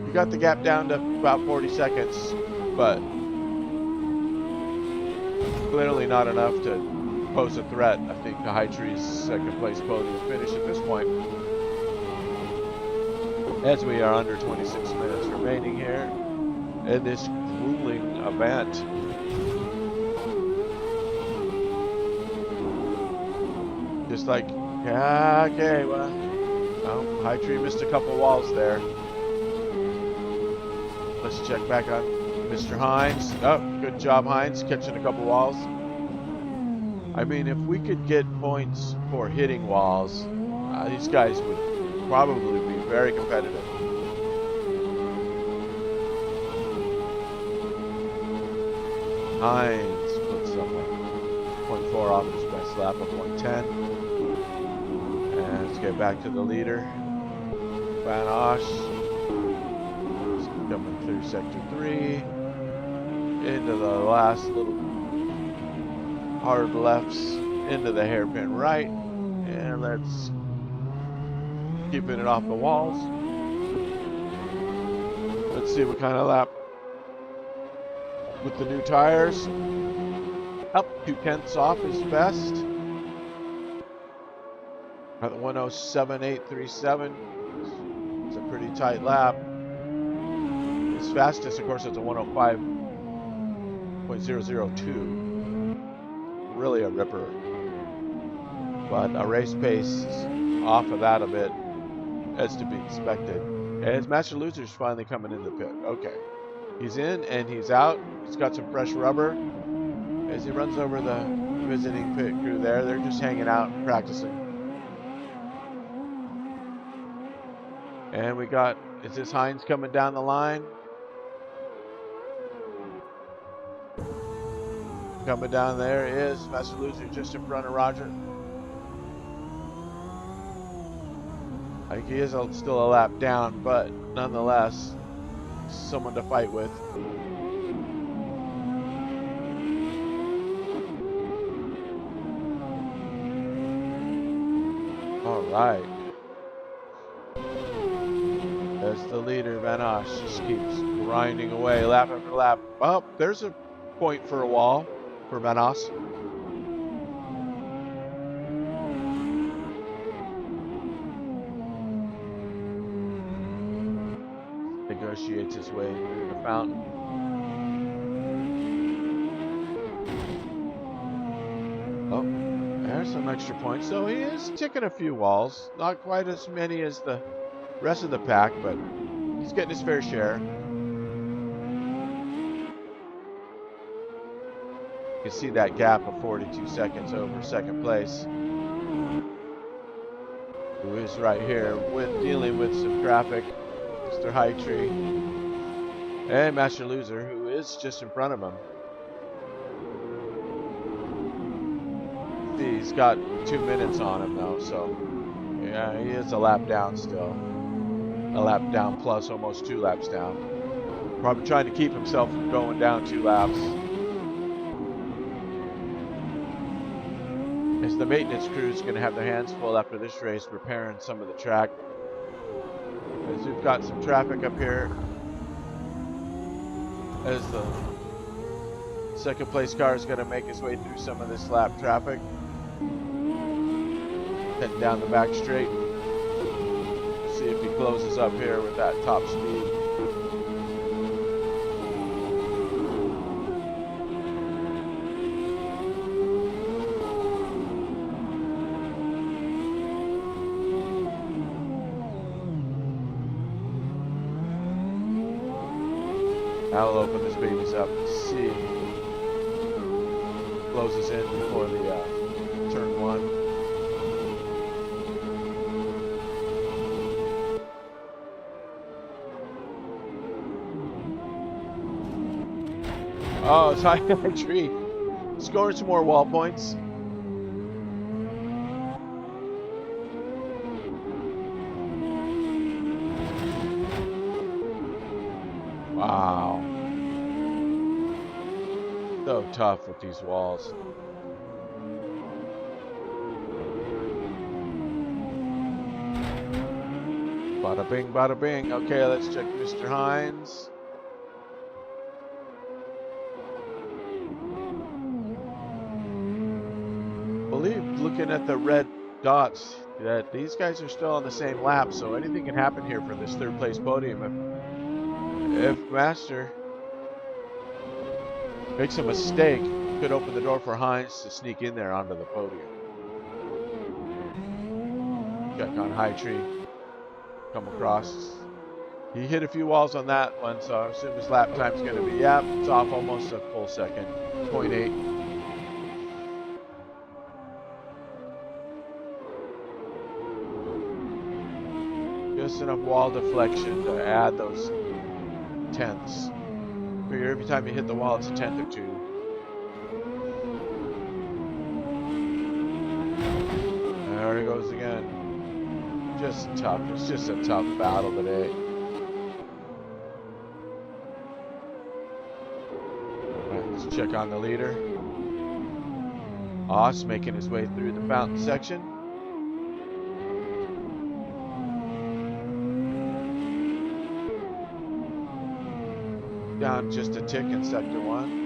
you got the gap down to about 40 seconds, but clearly not enough to pose a threat, I think, to Heitry's second place podium finish at this point. As we are under 26 minutes remaining here in this grueling event. Just like, yeah, okay, well, Heitry missed a couple walls there. Let's check back on Mr. Hines. Oh, good job, Hines, catching a couple walls. I mean, if we could get points for hitting walls, these guys would probably be very competitive. Hines puts up 0.4 off his best lap of 110. And let's get back to the leader. Van Osh coming through sector 3 into the last little hard lefts into the hairpin right, and let's keeping it off the walls. Let's see what kind of lap with the new tires. Up 2/10 off his best at the 107.837. It's a pretty tight lap. His fastest, of course, is a 105.002. Really a ripper, but a race pace off of that a bit, as to be expected. As Master Loser's finally coming in the pit. Okay, he's in and he's out. He's got some fresh rubber. As he runs over the visiting pit crew there, they're just hanging out and practicing. And we got, is this Hines coming down the line? Coming down there is Master Loser just in front of Roger. I think he is still a lap down, but nonetheless, someone to fight with. All right. There's the leader, Van Osh, just keeps grinding away, lap after lap. Oh, there's a point for a wall for Van Osh. Negotiates his way through the fountain. Oh, there's some extra points. So he is ticking a few walls. Not quite as many as the rest of the pack, but he's getting his fair share. You can see that gap of 42 seconds over second place, who is right here dealing with some traffic, Mr. High Tree, and Master Loser, who is just in front of him. See, he's got 2 minutes on him though, so yeah, he is a lap down still. A lap down plus almost 2 laps down. Probably trying to keep himself from going down 2 laps. As the maintenance crew is going to have their hands full after this race repairing some of the track. As we've got some traffic up here. As the second place car is going to make his way through some of this lap traffic. Heading down the back straight. See if he closes up here with that top speed. I'll open this babies up and see. Closes in before the turn 1. Oh, it's High Tree. Scoring some more wall points. Wow. So tough with these walls. Bada bing, bada bing. Okay, let's check Mr. Hines. I believe looking at the red dots that these guys are still on the same lap, so anything can happen here for this third place podium. If Master makes a mistake, could open the door for Hines to sneak in there onto the podium. Check on High Tree. Come across. He hit a few walls on that one, so I assume his lap time's going to be, yeah, it's off almost a full second. 0.8. Just enough wall deflection to add those tenths. Figure every time you hit the wall, it's a tenth or 2. There he goes again. Just tough. It's just a tough battle today. Right, let's check on the leader. Oss making his way through the fountain section. Down just a tick in sector 1.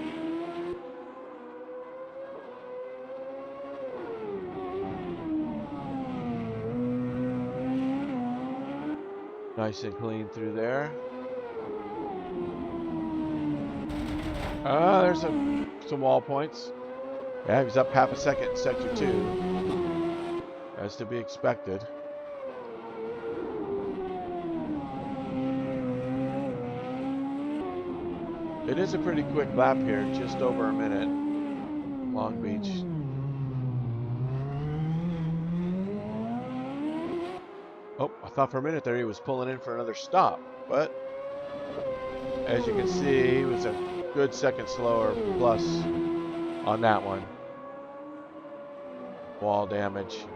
Nice and clean through there. There's some wall points. Yeah, he's up half a second in sector 2. As to be expected. It is a pretty quick lap here, just over a minute. Longbeach. Oh, I thought for a minute there he was pulling in for another stop, but as you can see, he was a good second slower plus on that one. Wall damage.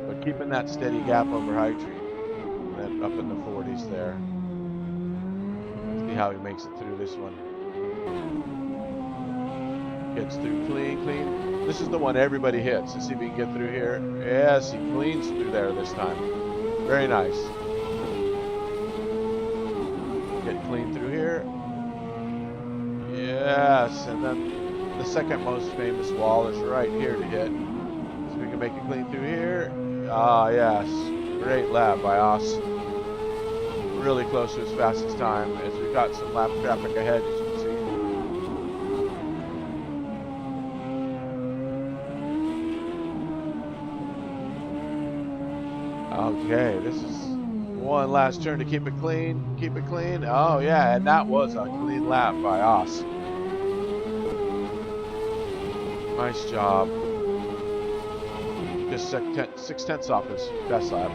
But keeping that steady gap over High Tree. Up in the 40s there. See how he makes it through this one. Gets through clean. This is the one everybody hits. Let's see if he can get through here. Yes, he cleans through there this time. Very nice. Get clean through here. Yes, and then the second most famous wall is right here to hit. So we can make it clean through here. Ah, yes. Great lap by Oss. Really close to his fastest time as we've got some lap traffic ahead, as you can see. Okay, this is one last turn to keep it clean. Oh yeah, and that was a clean lap by Oss. Nice job. Just 6/10 off his best lap.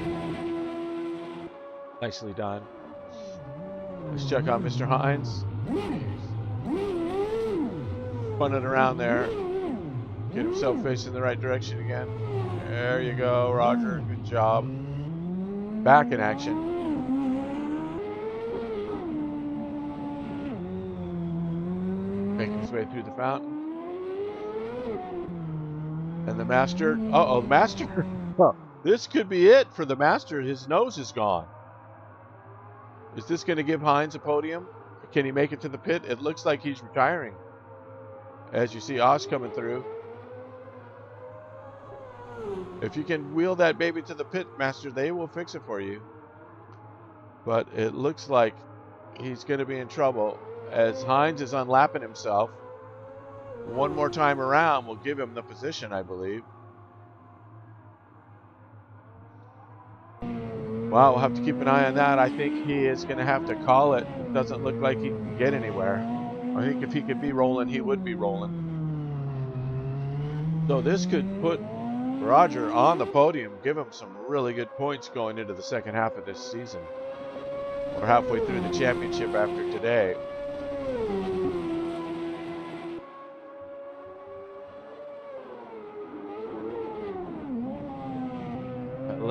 Nicely done. Let's check on Mr. Hines. Punting around there. Get himself facing the right direction again. There you go, Roger. Good job. Back in action. Making his way through the fountain. And the master. Uh-oh, the master. This could be it for the master. His nose is gone. Is this going to give Hines a podium? Can he make it to the pit? It looks like he's retiring. As you see Osh coming through. If you can wheel that baby to the pit, master, they will fix it for you. But it looks like he's going to be in trouble as Hines is unlapping himself. One more time around will give him the position, I believe. Wow, we'll have to keep an eye on that. I think he is going to have to call it. It doesn't look like he can get anywhere. I think if he could be rolling, he would be rolling. So this could put Roger on the podium, give him some really good points going into the second half of this season. We're halfway through the championship after today. It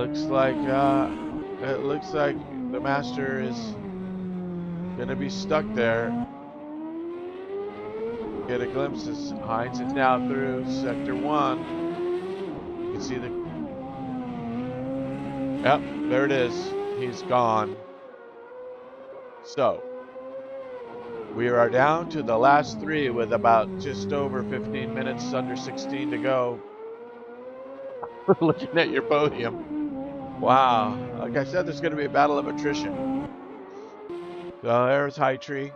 looks like the master is going to be stuck there. Get a glimpse as Hines is now through sector 1. You can see the... Yep, there it is. He's gone. So, we are down to the last 3 with about just over 15 minutes, under 16 to go. Looking at your podium. Wow. Like I said, there's going to be a battle of attrition. So there's High Tree.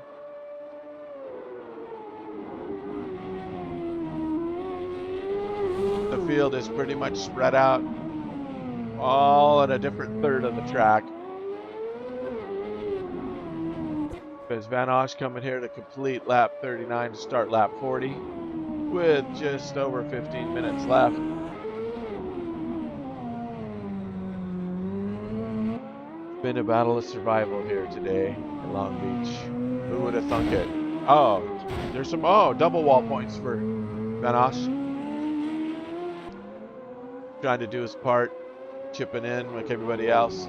The field is pretty much spread out, all at a different third of the track. There's Van Osh coming here to complete lap 39 to start lap 40 with just over 15 minutes left. Been a battle of survival here today in Long Beach. Who would have thunk it? Oh, there's some double wall points for Van Osh. Trying to do his part, chipping in like everybody else.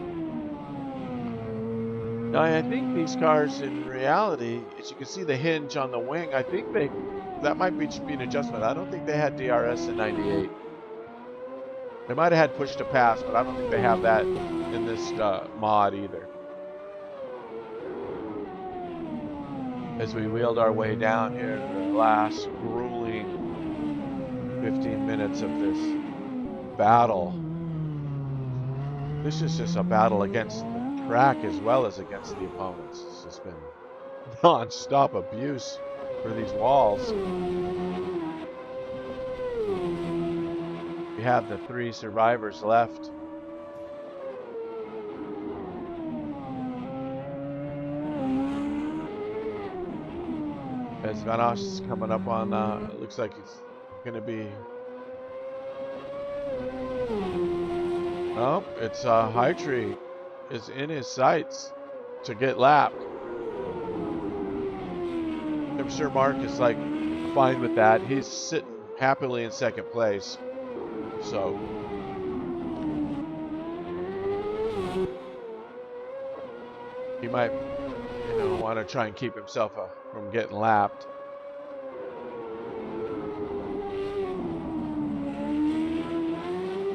Now I think these cars in reality, as you can see the hinge on the wing, I think that might be an adjustment. I don't think they had DRS in 98. They might have had push to pass, but I don't think they have that in this mod either. As we wheeled our way down here to the last grueling 15 minutes of this battle. This is just a battle against the track as well as against the opponents. This has been non-stop abuse for these walls. We have the 3 survivors left. As Van Osh is coming up on, it looks like he's going to be... Oh, it's High Tree is in his sights to get lapped. I'm sure Mark is like fine with that. He's sitting happily in second place. So he might, want to try and keep himself from getting lapped.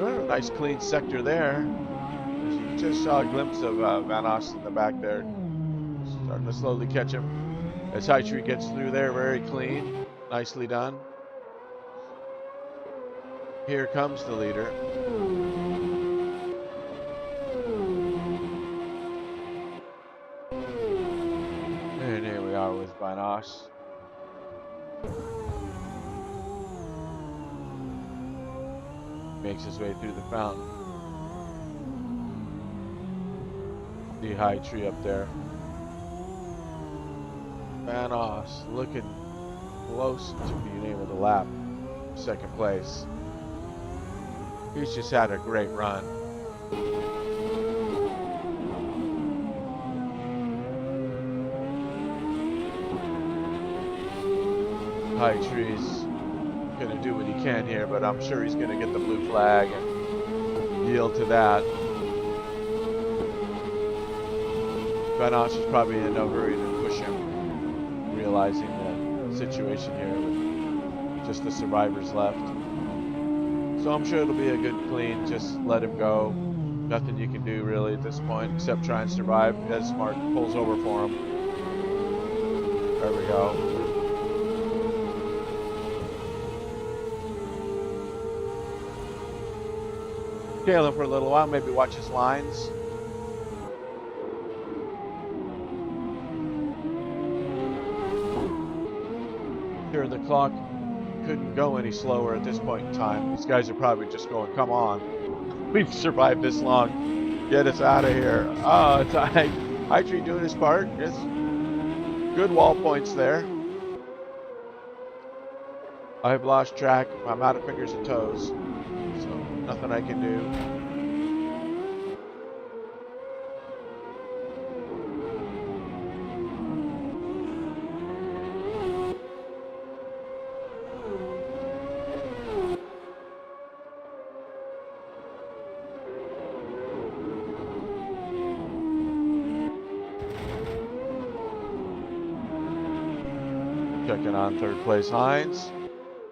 Oh, nice clean sector there. You just saw a glimpse of Van Osh in the back there. Starting to slowly catch him. As High Tree gets through there, very clean. Nicely done. Here comes the leader. And here we are with Van Osh. Makes his way through the fountain. The High Tree up there. Van Osh looking close to being able to lap second place. He's just had a great run. High Tree's gonna do what he can here, but I'm sure he's gonna get the blue flag and yield to that. Vanosh is probably in no hurry to push him, realizing the situation here with just the survivors left. So I'm sure it'll be a good clean, just let him go. Nothing you can do really at this point except try and survive as Smart pulls over for him. There we go. Tail him for a little while, maybe watch his lines. Sure, the clock couldn't go any slower at this point in time. These guys are probably just going, come on. We've survived this long. Get us out of here. Oh, it's High Tree doing his part. It's good wall points there. I've lost track. I'm out of fingers and toes. So nothing I can do. Checking on third place Hines,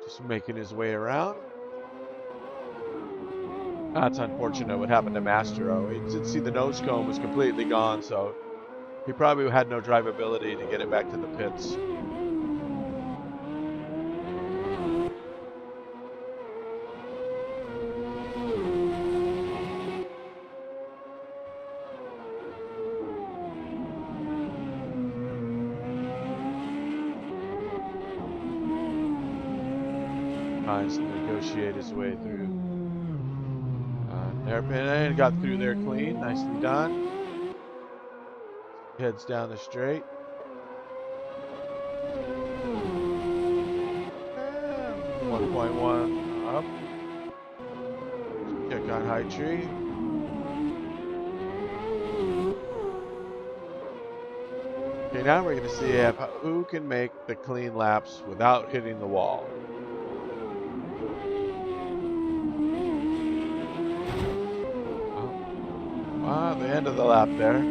just making his way around. That's unfortunate what happened to SRO. He did see the nose cone was completely gone, so he probably had no drivability to get it back to the pits. Hines negotiate his way through hairpin and got through there clean. Nicely done. Heads down the straight. 1.1 up. Check on High Tree. Okay, now we're going to see who can make the clean laps without hitting the wall. The end of the lap there.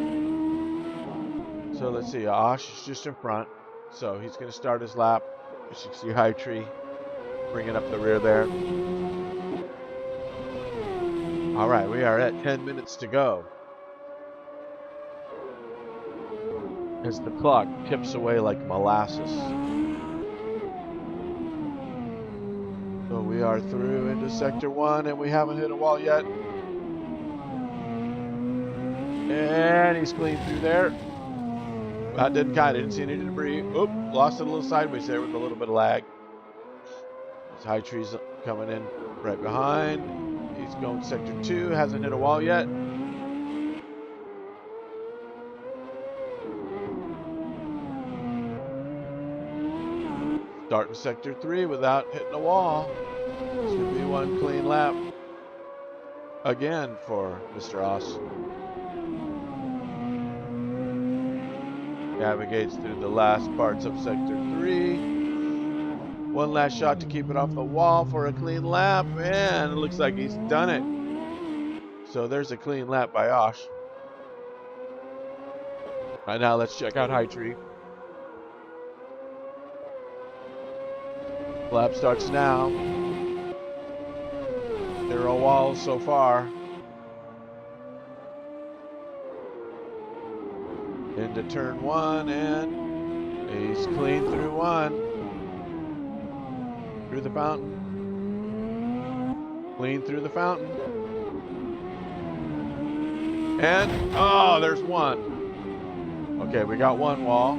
So let's see, Osh is just in front. So he's going to start his lap. You should see High Tree bringing up the rear there. All right, we are at 10 minutes to go. As the clock tips away like molasses. So we are through into sector 1 and we haven't hit a wall yet. And he's clean through there. That didn't count. I didn't see any debris. Oop, lost it a little sideways there with a little bit of lag. This High Tree's coming in right behind. He's going sector 2. Hasn't hit a wall yet. Starting sector 3 without hitting a wall. This could be one clean lap again for Mr. Oss. Navigates through the last parts of sector 3. One last shot to keep it off the wall for a clean lap, and it looks like he's done it. So there's a clean lap by Osh. Right now, let's check out High Tree. Lap starts now. 0 walls so far. Into turn 1, and he's clean through 1. Through the fountain. Clean through the fountain. And, oh, there's 1. Okay, we got 1 wall.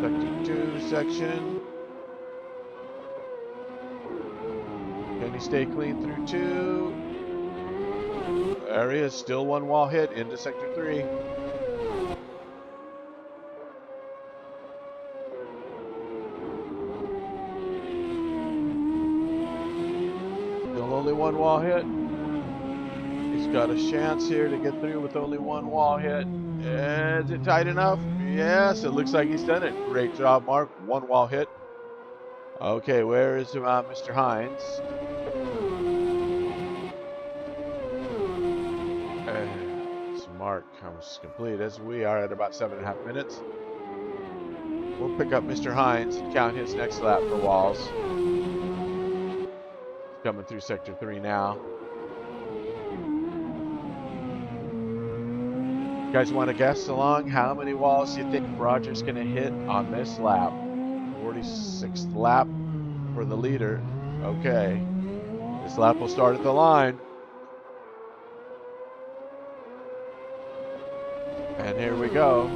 Sector 2 section. Can he stay clean through 2? There he is, still one wall hit into sector 3. Still only one wall hit. He's got a chance here to get through with only one wall hit. Is it tight enough? Yes, it looks like he's done it. Great job, Mark. One wall hit. Okay, where is Mr. Hines? Mark comes complete as we are at about 7.5 minutes. We'll pick up Mr. Hines and count his next lap for walls. He's coming through sector 3 now. You guys want to guess along how many walls you think Roger's going to hit on this lap? 46th lap for the leader. Okay, this lap will start at the line. And here we go.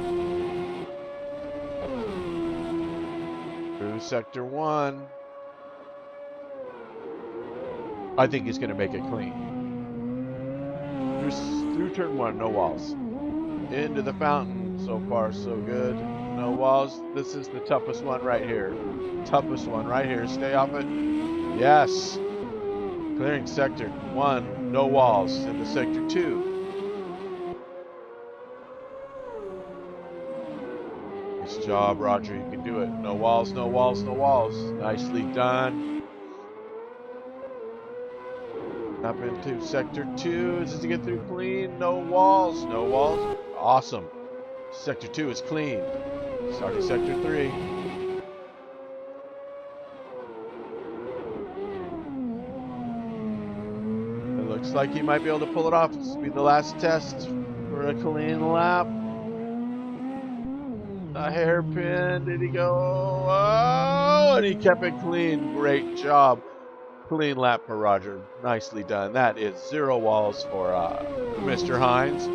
Through sector 1. I think he's going to make it clean. Through turn 1, no walls. Into the fountain. So far, so good. No walls. This is the toughest one right here. Toughest one right here. Stay off it. Yes. Clearing sector 1. No walls. Into sector 2. Nice job, Roger. You can do it. No walls, no walls, no walls. Nicely done. Up into sector 2. Does he get through clean? No walls. No walls. Awesome. Sector 2 is clean. Starting sector 3. It looks like he might be able to pull it off. This will be the last test for a clean lap. A hairpin. Did he go? Oh, and he kept it clean. Great job. Clean lap for Roger. Nicely done. That is 0 walls for Mr. Hines.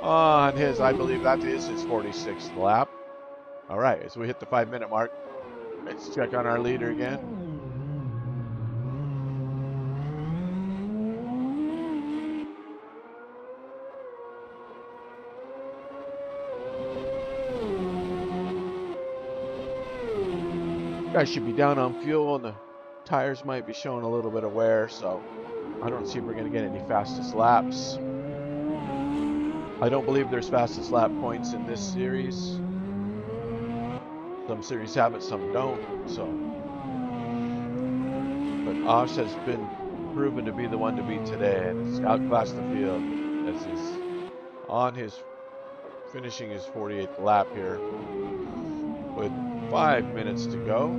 On his, I believe that is his 46th lap. All right, as we hit the 5-minute mark, let's check on our leader again. Guys should be down on fuel, and the tires might be showing a little bit of wear, so I don't see if we're going to get any fastest laps. I don't believe there's fastest lap points in this series. Some series have it, some don't. So, but Osh has been proven to be the one to beat today, and has outclassed the field as he's on his finishing his 48th lap here with 5 minutes to go.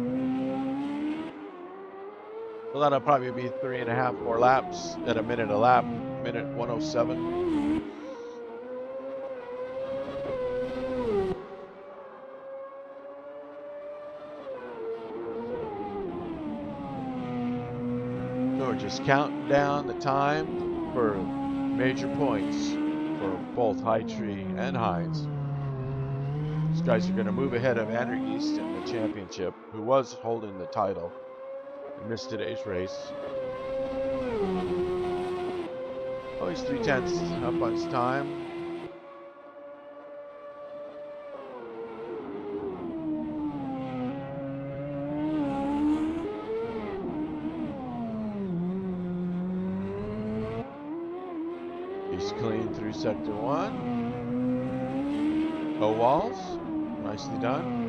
So that'll probably be 3.5 more laps at a minute a lap, minute 107. So we're just counting down the time for major points for both Hightree and Hines. These guys are going to move ahead of Andrew East in the championship, who was holding the title. He missed today's race. Oh, he's 3/10 up on his time. He's clean through sector 1. No walls. Nicely done.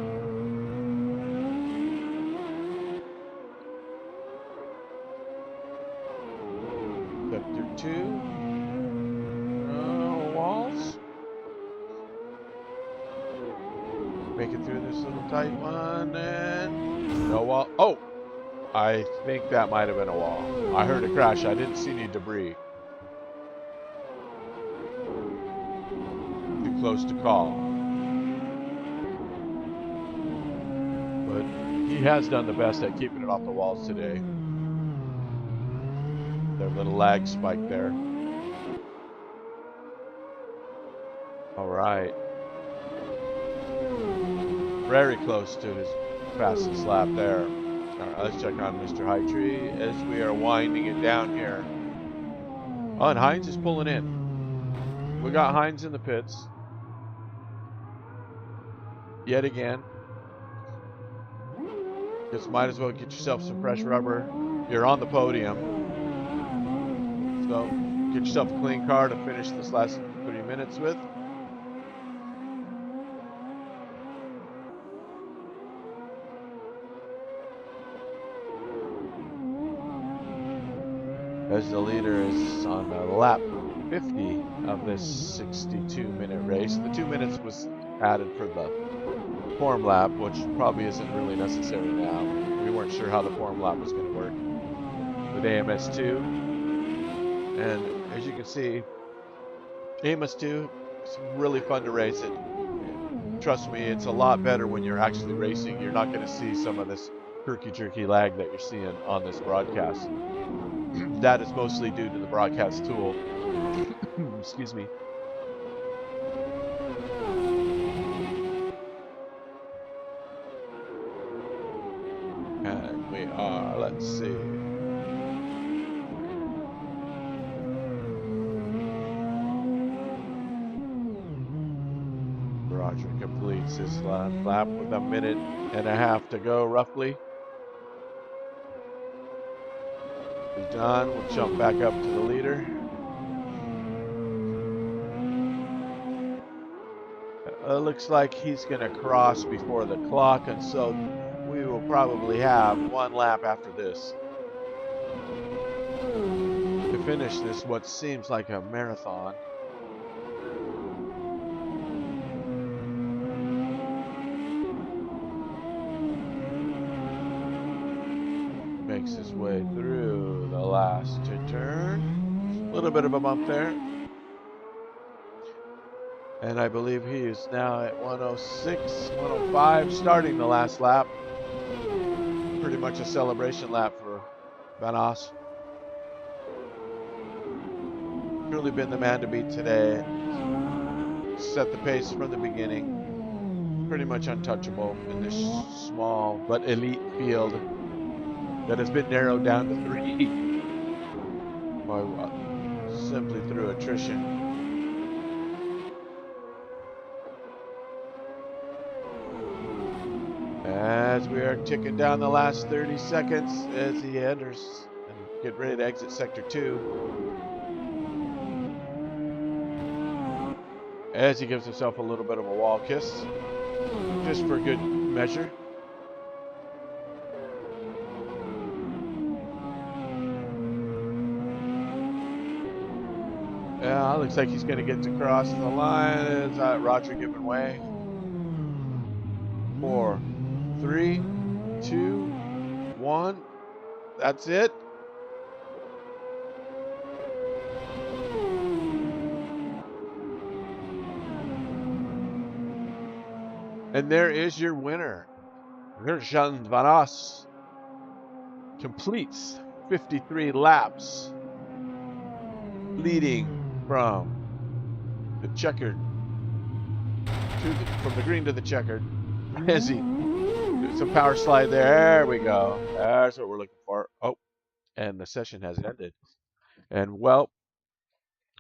Sector 2. No walls. Make it through this little tight one, and no wall. Oh! I think that might have been a wall. I heard a crash. I didn't see any debris. Too close to call. But he has done the best at keeping it off the walls today. Their little lag spike there. All right. Very close to his fastest lap there. All right, let's check on Mr. Hightree as we are winding it down here. Oh, and Hines is pulling in. We got Hines in the pits. Yet again. Just might as well get yourself some fresh rubber. You're on the podium. So get yourself a clean car to finish this last 3 minutes with. As the leader is on lap 50 of this 62-minute race. The 2 minutes was added for the form lap, which probably isn't really necessary now. We weren't sure how the form lap was going to work with AMS2. And as you can see, AMS2, it's really fun to race it. Trust me, it's a lot better when you're actually racing. You're not going to see some of this herky-jerky lag that you're seeing on this broadcast. That is mostly due to the broadcast tool. Excuse me. And we are, let's see. Roger completes his last lap with 1.5 minutes to go, roughly. He's done. We'll jump back up to the leader. Looks like he's going to cross before the clock, and so we will probably have 1 lap after this to finish this, what seems like a marathon. Makes his way through the last turn. A little bit of a bump there. And I believe he is now at 106, 105, starting the last lap. Pretty much a celebration lap for Van Os. Truly been the man to beat today. Set the pace from the beginning. Pretty much untouchable in this small but elite field that has been narrowed down to 3 by simply through attrition. As we are ticking down the last 30 seconds as he enters and get ready to exit Sector 2. As he gives himself a little bit of a wall kiss, just for good measure. Yeah, looks like he's going to get to cross the line. Is Roger giving way? 4, 3, 2, 1. That's it. And there is your winner. Gertjan Van Os completes 53 laps, leading from the checkered from the green to the checkered. As he some power slide there we go. That's what we're looking for. Oh, and the session has ended. And well,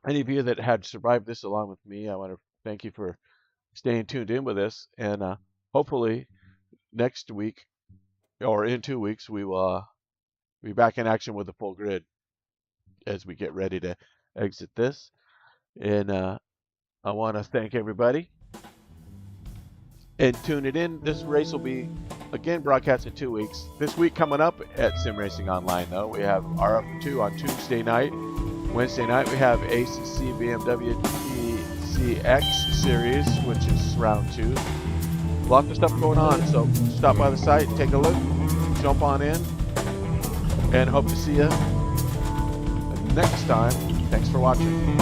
any of you that had survived this along with me, I want to thank you for staying tuned in with us. And hopefully next week or in 2 weeks we will be back in action with the full grid as we get ready to exit this. And I want to thank everybody and tune it in. This race will be again broadcast in 2 weeks. This week coming up at SimRacingOnline, though, we have RF2 on Tuesday night. Wednesday night we have ACC BMW TCX series, which is round 2. Lots of stuff going on, so stop by the site, take a look, jump on in, and hope to see you next time. Thanks for watching.